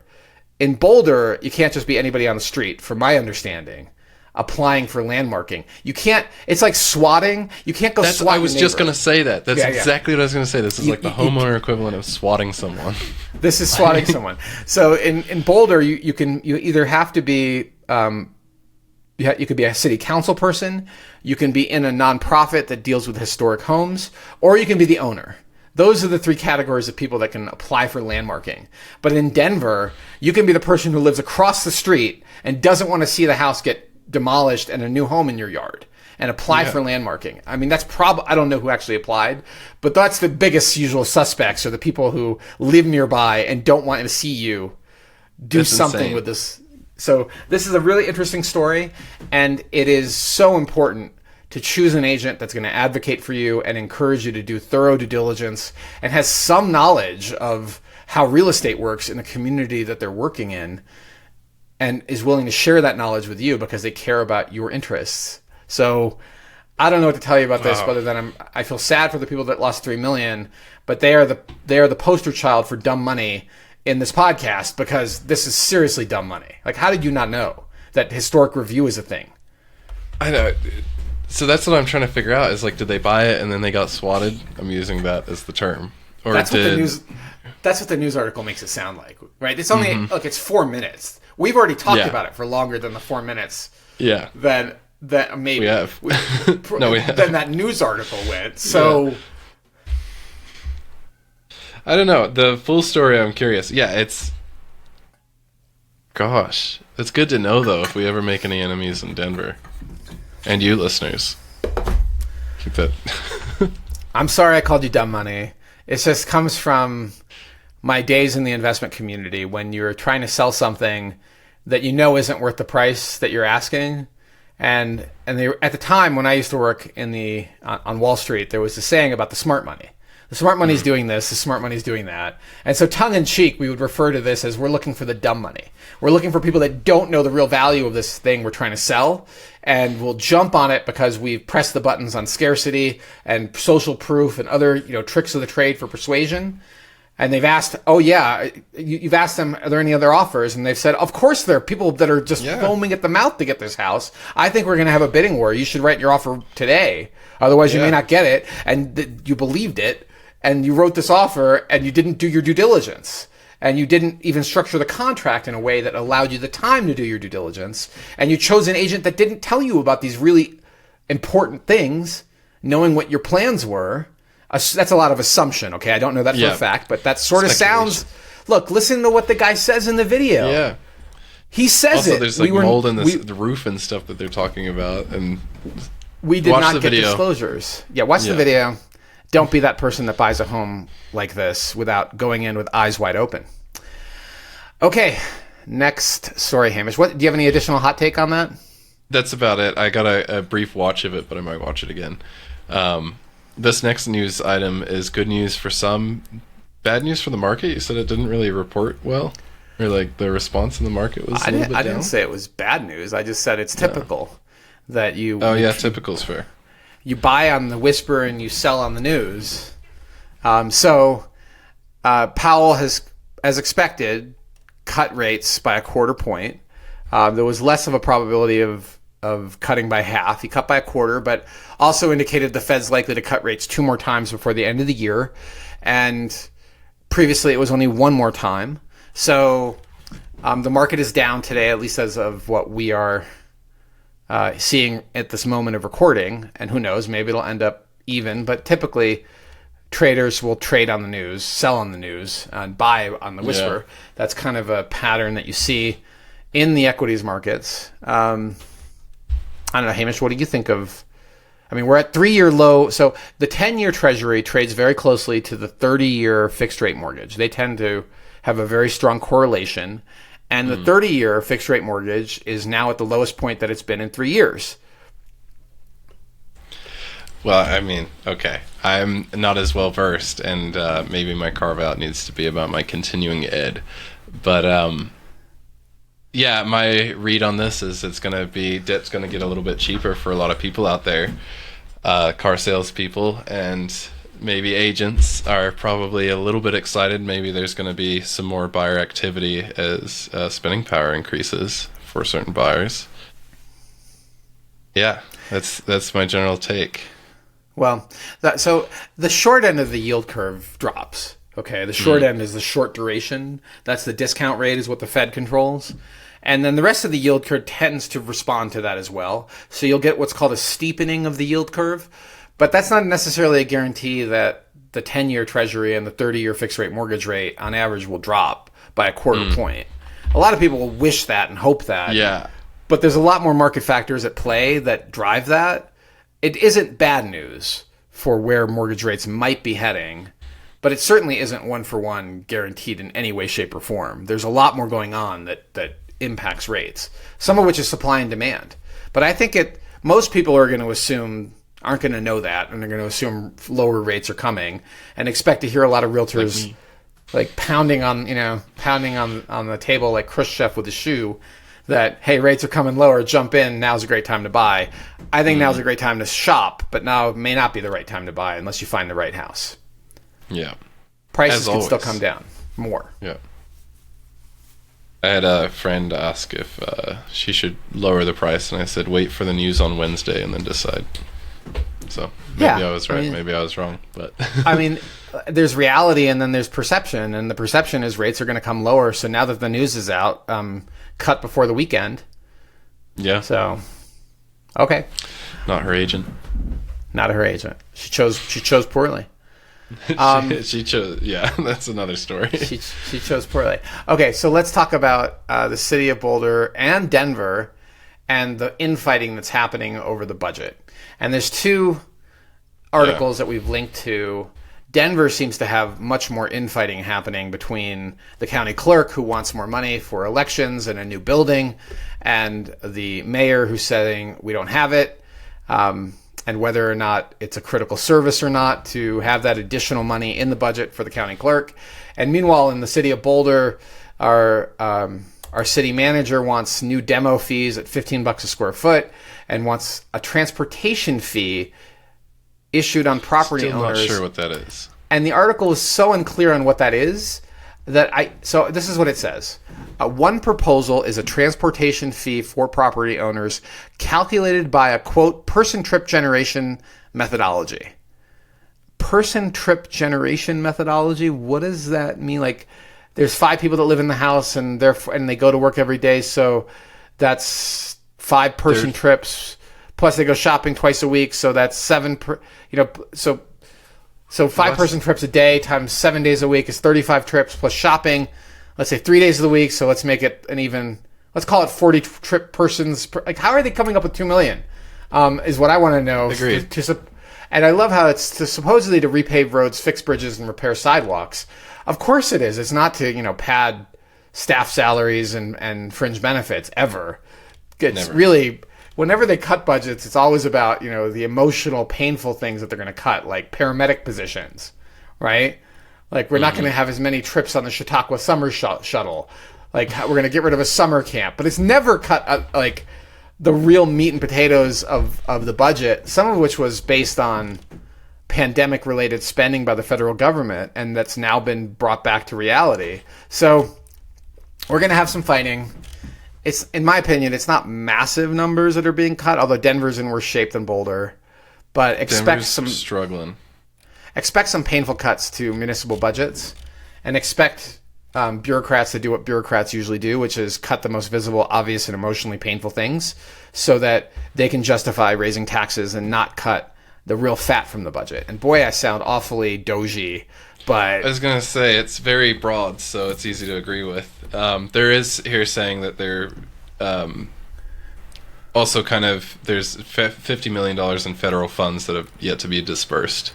In Boulder, you can't just be anybody on the street, from my understanding, applying for landmarking. You can't, it's like swatting. You can't go swat I was just going to say that. That's exactly what I was going to say. This is like the homeowner equivalent of swatting someone. This is swatting someone. So in Boulder, you either have to be, you could be a city council person, you can be in a nonprofit that deals with historic homes, or you can be the owner. Those are the 3 categories of people that can apply for landmarking. But in Denver, you can be the person who lives across the street and doesn't want to see the house get demolished and a new home in your yard and apply for landmarking. I mean, that's I don't know who actually applied, but that's the biggest usual suspects are the people who live nearby and don't want to see you do something with this. So this is a really interesting story, and it is so important to choose an agent that's going to advocate for you and encourage you to do thorough due diligence and has some knowledge of how real estate works in the community that they're working in and is willing to share that knowledge with you because they care about your interests. So I don't know what to tell you about this other than I feel sad for the people that lost $3 million, but they are the poster child for dumb money in this podcast because this is seriously dumb money. Like, how did you not know that historic review is a thing? I know. So that's what I'm trying to figure out is like, did they buy it and then they got swatted? I'm using that as the term. Or that's what the news article makes it sound like, right? It's only look, it's 4 minutes. We've already talked about it for longer than the 4 minutes. Yeah. That maybe we have. No, we have. Then that news article went. So I don't know. The full story, I'm curious. Yeah, it's it's good to know though if we ever make any enemies in Denver. And you listeners. Keep that. I'm sorry I called you dumb money. It just comes from my days in the investment community when you're trying to sell something that you know isn't worth the price that you're asking. And they, at the time when I used to work on Wall Street, there was a saying about the smart money. The smart money's doing this, the smart money's doing that. And so tongue-in-cheek, we would refer to this as we're looking for the dumb money. We're looking for people that don't know the real value of this thing we're trying to sell, and will jump on it because we've pressed the buttons on scarcity and social proof and other tricks of the trade for persuasion. And they've asked, you've asked them, are there any other offers? And they've said, of course there are people that are just foaming at the mouth to get this house. I think we're going to have a bidding war. You should write your offer today. Otherwise you may not get it. And you believed it. And you wrote this offer and you didn't do your due diligence. And you didn't even structure the contract in a way that allowed you the time to do your due diligence. And you chose an agent that didn't tell you about these really important things, knowing what your plans were. That's a lot of assumption, okay? I don't know that for a fact, but that sort of sounds... Look, listen to what the guy says in the video. Yeah. He says also, it. there's mold in the roof and stuff that they're talking about. And we did not get disclosures. Yeah, watch the video. Don't be that person that buys a home like this without going in with eyes wide open. Okay, next story, Hamish. Do you have any additional hot take on that? That's about it. I got a brief watch of it, but I might watch it again. This next news item is good news for some, bad news for the market. You said it didn't really report well, or the response in the market was a little bit down. I didn't say it was bad news. I just said it's typical that you... Oh, yeah, typical's fair. You buy on the whisper and you sell on the news. So Powell has, as expected, cut rates by a quarter point. There was less of a probability of cutting by half. He cut by a quarter, but also indicated the Fed's likely to cut rates 2 more times before the end of the year. And previously it was only 1 more time. So the market is down today, at least as of what we are seeing at this moment of recording. And who knows, maybe it'll end up even. But typically traders will trade on the news, sell on the news, and buy on the whisper. Yeah. That's kind of a pattern that you see in the equities markets. I don't know, Hamish, what do you think of... I mean, we're at 3-year low. So the 10-year Treasury trades very closely to the 30-year fixed-rate mortgage. They tend to have a very strong correlation. And the 30-year fixed-rate mortgage is now at the lowest point that it's been in 3 years. Well, I mean, okay. I'm not as well-versed, and maybe my carve-out needs to be about my continuing ed. But... yeah, my read on this is debt's going to get a little bit cheaper for a lot of people out there. Car salespeople and maybe agents are probably a little bit excited. Maybe there's going to be some more buyer activity as spending power increases for certain buyers. Yeah, that's my general take. Well, so the short end of the yield curve drops. Okay, the short end is the short duration. That's the discount rate is what the Fed controls. And then the rest of the yield curve tends to respond to that as well. So you'll get what's called a steepening of the yield curve. But that's not necessarily a guarantee that the 10-year Treasury and the 30-year fixed-rate mortgage rate on average will drop by a quarter point. A lot of people will wish that and hope that. Yeah. But there's a lot more market factors at play that drive that. It isn't bad news for where mortgage rates might be heading, but it certainly isn't one-for-one guaranteed in any way, shape, or form. There's a lot more going on that impacts rates, some of which is supply and demand. But I think most people are going to aren't going to know that, and they're going to assume lower rates are coming and expect to hear a lot of realtors like pounding on the table like Khrushchev with a shoe that, hey, rates are coming lower, jump in, now's a great time to buy. I think now's a great time to shop, but now may not be the right time to buy unless you find the right house. Yeah. Prices can still come down more. Yeah. I had a friend ask if she should lower the price, and I said, wait for the news on Wednesday and then decide. So maybe I was right, maybe I was wrong. But I mean, there's reality and then there's perception, and the perception is rates are going to come lower. So now that the news is out, cut before the weekend. Yeah. So, okay. Not her agent. Not her agent. She chose poorly. She chose. Yeah, that's another story. She chose poorly. Okay, so let's talk about the city of Boulder and Denver and the infighting that's happening over the budget. And there's 2 articles that we've linked to. Denver seems to have much more infighting happening between the county clerk, who wants more money for elections and a new building, and the mayor who's saying we don't have it. and whether or not it's a critical service or not, to have that additional money in the budget for the county clerk. And meanwhile, in the city of Boulder, our city manager wants new demo fees at $15 a square foot and wants a transportation fee issued on property owners. Still not sure what that is. And the article is so unclear on what that is so this is what it says. One proposal is a transportation fee for property owners calculated by a, quote, person trip generation methodology. Person trip generation methodology? What does that mean? Like, there's 5 people that live in the house and they go to work every day, so that's 5 person trips. Plus they go shopping twice a week, so that's 7 so 5 person trips a day times 7 days a week is 35 trips plus shopping. Let's say 3 days of the week, so let's make it let's call it 40 trip persons. Like, how are they coming up with 2 million? Is what I want to know. Agreed. And I love how it's supposedly to repave roads, fix bridges, and repair sidewalks. Of course it is. It's not to, pad staff salaries and fringe benefits ever. It's Never. Really, whenever they cut budgets, it's always about, the emotional, painful things that they're going to cut, like paramedic positions, right? Like, we're not going to have as many trips on the Chautauqua summer shuttle. Like, we're going to get rid of a summer camp. But it's never cut, like, the real meat and potatoes of the budget, some of which was based on pandemic-related spending by the federal government, and that's now been brought back to reality. So we're going to have some fighting. It's, in my opinion, it's not massive numbers that are being cut, although Denver's in worse shape than Boulder. But Denver's struggling. Expect some painful cuts to municipal budgets, and expect bureaucrats to do what bureaucrats usually do, which is cut the most visible, obvious, and emotionally painful things so that they can justify raising taxes and not cut the real fat from the budget. And boy, I sound awfully doji, but... I was going to say, it's very broad, so it's easy to agree with. There is here saying that they're also there's $50 million in federal funds that have yet to be dispersed.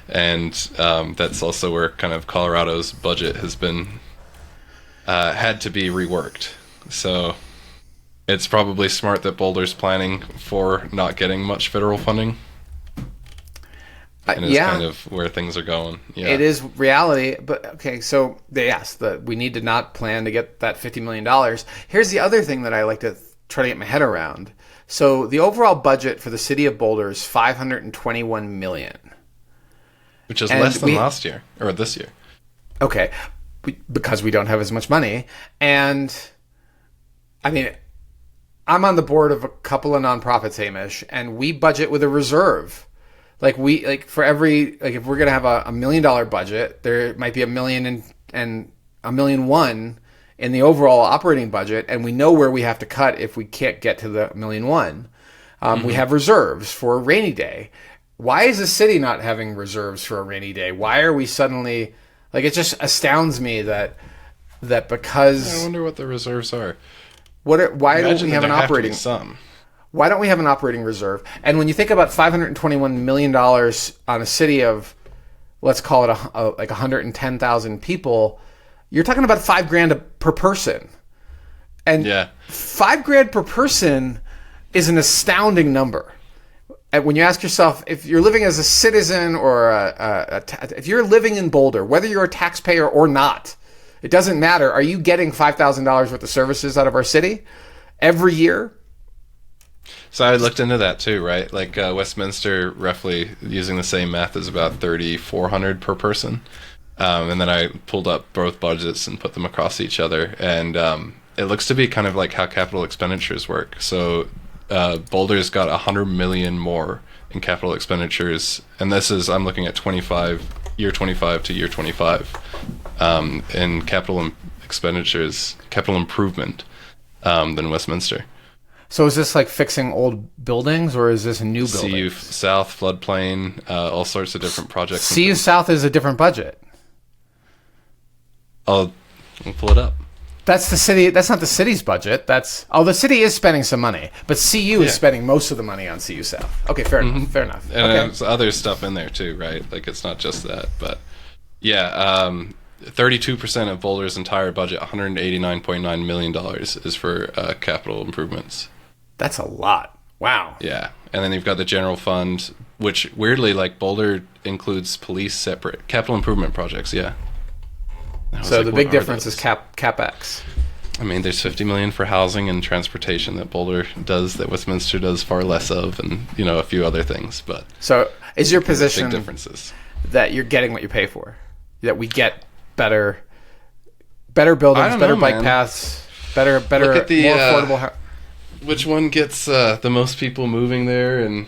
And that's also where kind of Colorado's budget has been had to be reworked. So it's probably smart that Boulder's planning for not getting much federal funding. And it's kind of where things are going. Yeah. It is reality, but okay, so they asked that we need to not plan to get that $50 million. Here's the other thing that I like to try to get my head around. So the overall budget for the city of Boulder is $521 million. Which is less than last year, or this year. Okay, because we don't have as much money. And, I mean, I'm on the board of a couple of nonprofits, Hamish, and we budget with a reserve. If we're going to have a $1 million budget, there might be $1 million and $1.1 million in the overall operating budget, and we know where we have to cut if we can't get to the $1.1 million. We have reserves for a rainy day. Why is the city not having reserves for a rainy day? Why are we suddenly... it just astounds me that because... I wonder what the reserves are. Why don't we have an operating... Some. Why don't we have an operating reserve? And when you think about $521 million on a city of, let's call it 110,000 people, you're talking about $5,000 per person. And $5,000 per person is an astounding number. And when you ask yourself, if you're living as a citizen or if you're living in Boulder, whether you're a taxpayer or not, it doesn't matter. Are you getting $5,000 worth of services out of our city every year? So I looked into that too, right? Like Westminster, roughly using the same math, is about $3,400 per person. And then I pulled up both budgets and put them across each other. And it looks to be kind of like how capital expenditures work. So Boulder's got $100 million more in capital expenditures. And this is, I'm looking at year 25 to year 25 in capital expenditures, capital improvement than Westminster. So is this like fixing old buildings, or is this a new building? CU South, floodplain, all sorts of different projects. CU South is a different budget. We'll pull it up. That's the city. That's not the city's budget. The city is spending some money, but CU is spending most of the money on CU South. Okay, fair enough. Fair enough. And there's other stuff in there too, right? Like, it's not just that, but yeah. 32% of Boulder's entire budget, $189.9 million, is for capital improvements. That's a lot. Wow. Yeah, and then you've got the general fund, which weirdly, like Boulder includes police separate capital improvement projects. Yeah. So like, the big difference is capex. I mean, there's 50 million for housing and transportation that Boulder does that Westminster does far less of, and a few other things. But so is your position big differences that you're getting what you pay for? That we get better buildings, better bike paths, better more affordable. Which one gets the most people moving there, and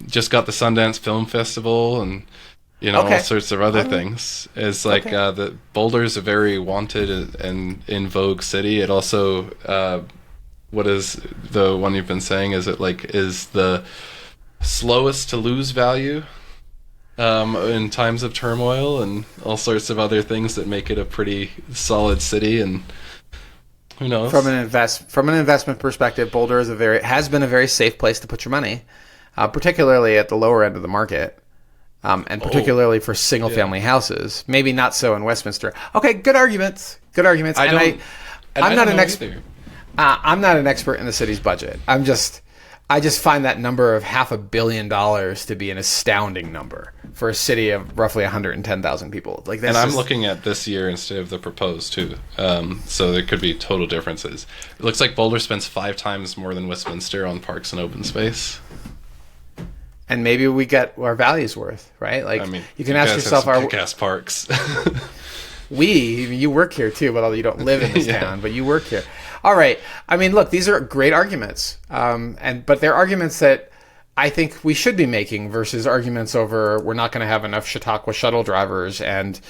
just got the Sundance Film Festival, and all sorts of other things. It's like the Boulder's a very wanted and in vogue city. It also, what is the one you've been saying? Is it is the slowest to lose value in times of turmoil, and all sorts of other things that make it a pretty solid city. And who knows? From an investment perspective, Boulder has been a very safe place to put your money, particularly at the lower end of the market. And particularly for single-family houses, maybe not so in Westminster. Okay, good arguments. I'm not an expert in the city's budget. I just find that number of $500 million to be an astounding number for a city of roughly 110,000 people. And I'm looking at this year instead of the proposed too. So there could be total differences. It looks like Boulder spends 5 times more than Westminster on parks and open space. And maybe we get our value's worth, right? You can ask yourself, "Our kick-ass parks." You work here too, but although you don't live in this town, but you work here. All right. I mean, look, these are great arguments, but they're arguments that I think we should be making versus arguments over we're not going to have enough Chautauqua shuttle drivers, and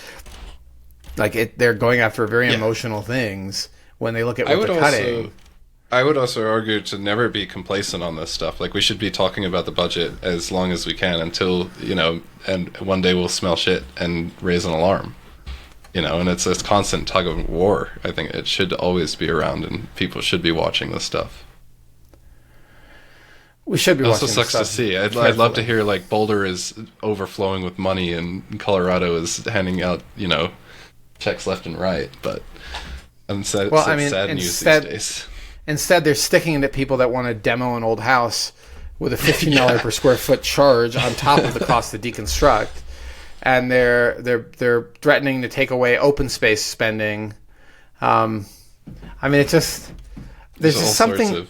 they're going after very emotional things when they look at what they're cutting. I would also argue to never be complacent on this stuff. We should be talking about the budget as long as we can until, and one day we'll smell shit and raise an alarm. And it's this constant tug of war. I think it should always be around, and people should be watching this stuff. We should be watching this stuff. It also sucks to see. I'd love to hear, Boulder is overflowing with money and Colorado is handing out, checks left and right. But sad news these days. Instead, they're sticking it at people that want to demo an old house with a $15 per square foot charge on top of the cost to deconstruct, and they're threatening to take away open space spending. There's just something.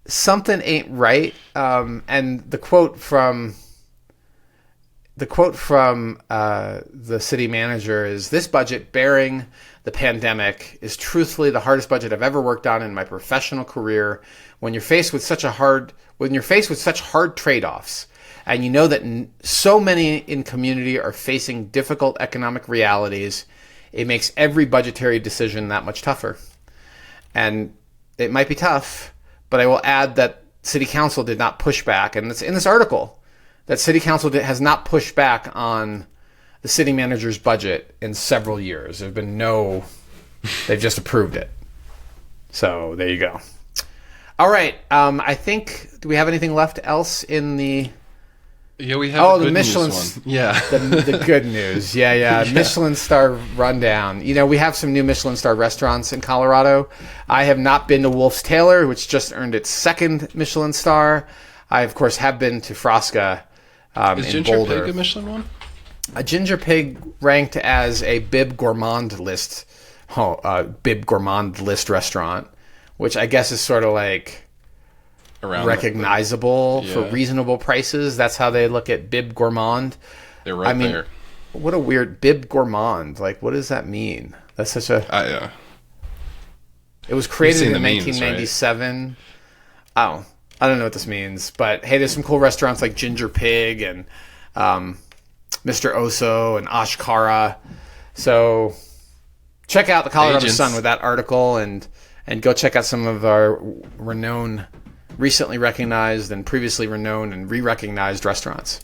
Something ain't right. And the quote from the city manager is, "This budget, bearing the pandemic, is truthfully the hardest budget I've ever worked on in my professional career. When you're faced with such hard trade-offs, and you know that so many in community are facing difficult economic realities, it makes every budgetary decision that much tougher." And it might be tough, but I will add that City Council did not push back, and it's in this article that City Council has not pushed back on the city manager's budget in several years. There's been they've just approved it. So there you go. All right. I think, do we have anything left else in the... Yeah, we have the Michelin one. Yeah. the good news. Yeah. Michelin star rundown. We have some new Michelin star restaurants in Colorado. I have not been to Wolf's Tailor, which just earned its 2nd Michelin star. I, of course, have been to Frasca Is in Ginger Boulder. Pig a Michelin one? A Ginger Pig ranked as a Bib Gourmand list restaurant, which I guess is sort of recognizable for reasonable prices. That's how they look at Bib Gourmand. They're right there. What a weird Bib Gourmand. What does that mean? That's such a... It was created in 1997. Memes, right? Oh, I don't know what this means, but hey, there's some cool restaurants like Ginger Pig and Mr. Oso and Ashkara. So check out the Colorado Sun with that article, and go check out some of our recently recognized and previously renowned and re-recognized restaurants.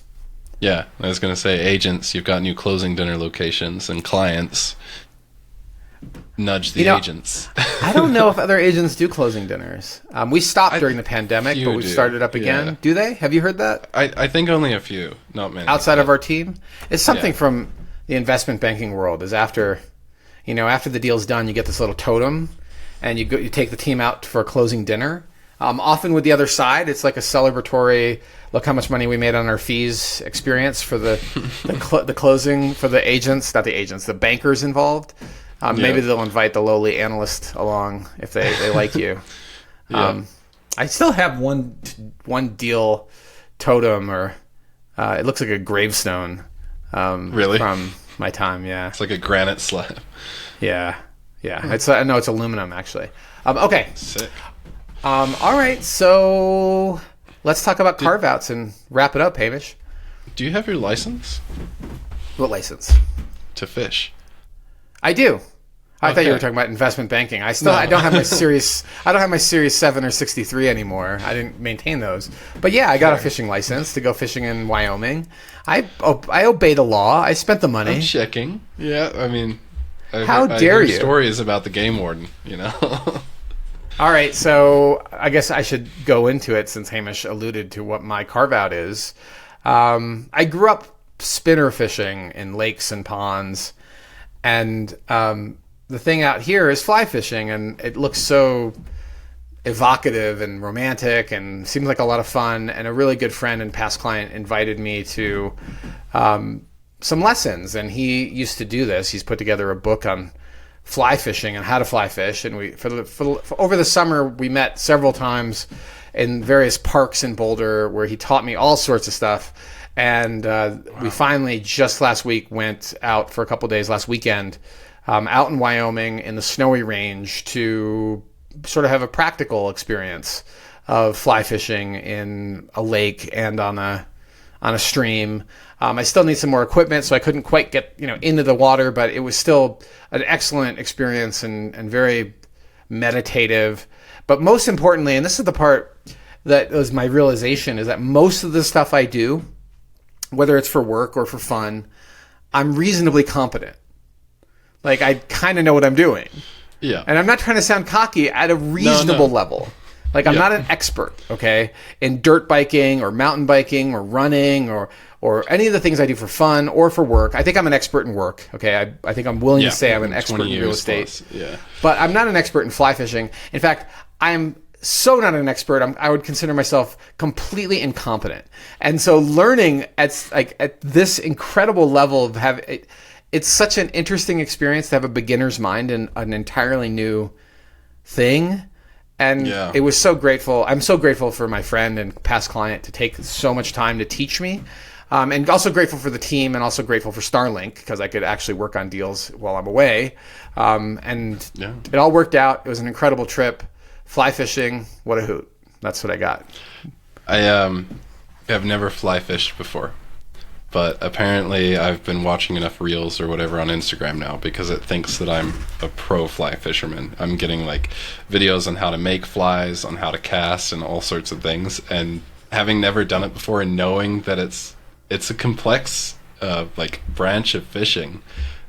Yeah, I was going to say, agents, you've got new closing dinner locations, and clients, nudge the agents. I don't know if other agents do closing dinners. We stopped during the pandemic, but we've started up again. Yeah. Do they? Have you heard that? I think only a few, not many. Outside of our team? It's something from the investment banking world, is after the deal's done, you get this little totem, and you take the team out for a closing dinner. Often with the other side, it's like a celebratory, look how much money we made on our fees experience for the closing for the agents, not the agents, the bankers involved. Maybe they'll invite the lowly analyst along if they like you. Yeah. I still have one deal totem, or it looks like a gravestone. Really? From my time, yeah. It's like a granite slab. Yeah. It's aluminum actually. Okay. Sick. All right, so let's talk about carve-outs and wrap it up, Hamish. Do you have your license What license? to fish? I do. I thought you Okay. were talking about investment banking. I don't have my Series 7 or 63 anymore. I didn't maintain those. But yeah, I got a fishing license to go fishing in Wyoming. I obey the law. I spent the money. I'm checking. Yeah, I mean, How I dare hear you? stories about the game warden, you know. All right, so I guess I should go into it since Hamish alluded to what my carve-out is. I grew up spinner fishing in lakes and ponds, and the thing out here is fly fishing, and it looks so evocative and romantic and seems like a lot of fun. And a really good friend and past client invited me to some lessons, and he used to do this. He's put together a book on fly fishing and how to fly fish, and we for over the summer we met several times in various parks in Boulder where he taught me all sorts of stuff. And we finally just last week went out for a couple days last weekend out in Wyoming in the snowy range to sort of have a practical experience of fly fishing in a lake and on a stream. I still need some more equipment, so I couldn't quite get into the water, but it was still an excellent experience and very meditative. But most importantly, and this is the part that was my realization, is that most of the stuff I do, whether it's for work or for fun, I'm reasonably competent. Like, I kind of know what I'm doing. Yeah. And I'm not trying to sound cocky, at a reasonable level. Like, I'm not an expert, okay, in dirt biking or mountain biking or running or any of the things I do for fun or for work. I think I'm an expert in work, okay? I think I'm willing to say I'm an expert in real estate. Plus. Yeah. But I'm not an expert in fly fishing. In fact, I'm so not an expert. I would consider myself completely incompetent. And so learning at this incredible level of it's such an interesting experience to have a beginner's mind in an entirely new thing. And it was so grateful. I'm so grateful for my friend and past client to take so much time to teach me. And also grateful for the team, and also grateful for Starlink, because I could actually work on deals while I'm away. It all worked out. It was an incredible trip. Fly fishing, what a hoot. That's what I got. I have never fly fished before, but apparently I've been watching enough reels or whatever on Instagram now because it thinks that I'm a pro fly fisherman. I'm getting like videos on how to make flies, on how to cast, and all sorts of things. And having never done it before and knowing that it's a complex branch of fishing,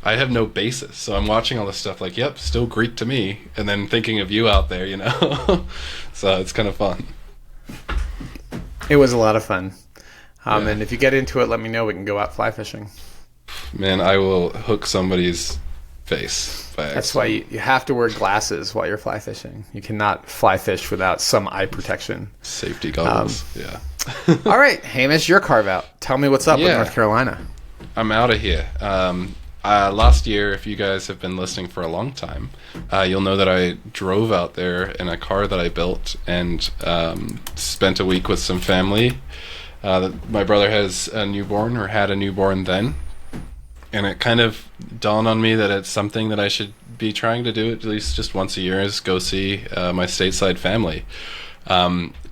I have no basis. So I'm watching all this stuff like, yep, still Greek to me, and then thinking of you out there, So it's kind of fun. It was a lot of fun. And if you get into it, let me know. We can go out fly fishing. Man, I will hook somebody's face. That's why you have to wear glasses while you're fly fishing. You cannot fly fish without some eye protection. Safety goggles, yeah. All right, Hamish, your carve-out. Tell me what's up with North Carolina. I'm out of here. Last year, if you guys have been listening for a long time, you'll know that I drove out there in a car that I built and spent a week with some family. My brother has a newborn, or had a newborn then, and it kind of dawned on me that it's something that I should be trying to do at least just once a year, is go see my stateside family.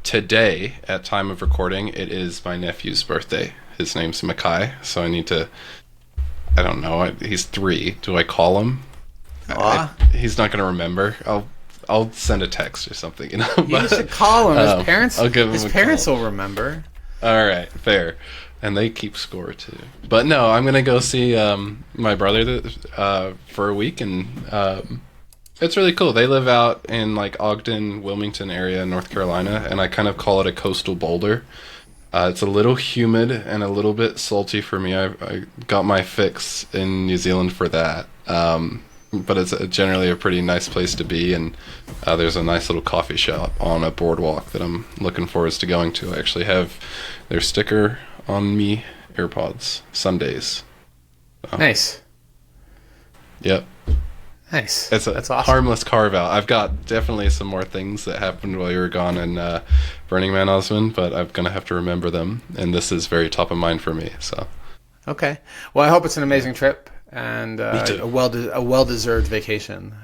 Today, at time of recording, it is my nephew's birthday. His name's Mackay, so I need to... I don't know. He's 3. Do I call him? He's not going to remember. I'll send a text or something. You should call him. His parents. I'll give him his a parents call. will remember. All right, fair. And they keep score too. But no, I'm going to go see my brother for a week, and it's really cool. They live out in like Ogden, Wilmington area in North Carolina, and I kind of call it a coastal Boulder. It's a little humid and a little bit salty for me. I got my fix in New Zealand for that. but it's generally a pretty nice place to be, and there's a nice little coffee shop on a boardwalk that I'm looking forward to going to. I actually have their sticker on me AirPods Sundays. Nice. Yep. Nice. That's awesome. Harmless Carveout. I've got definitely some more things that happened while you were gone in Burning Man, Osmond, but I'm going to have to remember them, and this is very top of mind for me. So. Okay. Well, I hope it's an amazing trip and a well-deserved vacation.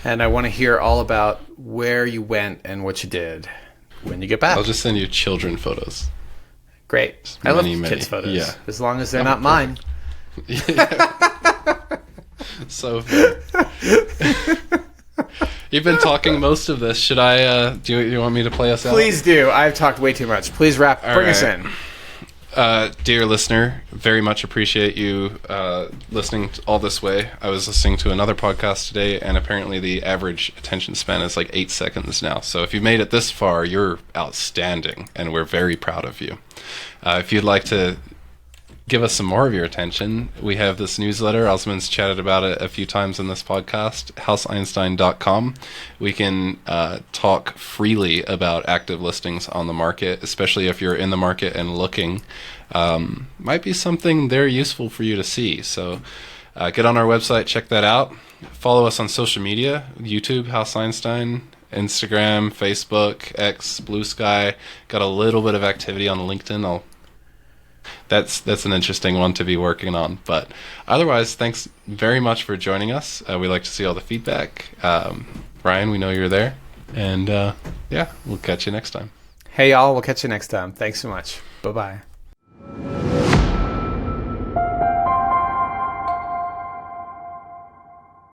And I want to hear all about where you went and what you did when you get back. I'll just send you children photos. Great. I love kids' photos. Yeah. As long as they're not mine. So you've been talking most of this. Should I do you want me to play us out? Please do. I've talked way too much. Please bring us in. Dear listener, very much appreciate you listening all this way. I was listening to another podcast today, and apparently the average attention span is like 8 seconds now. So if you made it this far, you're outstanding, and we're very proud of you. If you'd like to give us some more of your attention, we have this newsletter. Osmond's chatted about it a few times in this podcast, houseeinstein.com. We can talk freely about active listings on the market, especially if you're in the market and looking. Might be something there useful for you to see. So get on our website, check that out. Follow us on social media, YouTube, House Einstein, Instagram, Facebook, X, Blue Sky. Got a little bit of activity on LinkedIn. That's an interesting one to be working on. But otherwise, thanks very much for joining us. We like to see all the feedback. Ryan, we know you're there. And we'll catch you next time. Hey, y'all. We'll catch you next time. Thanks so much. Bye-bye.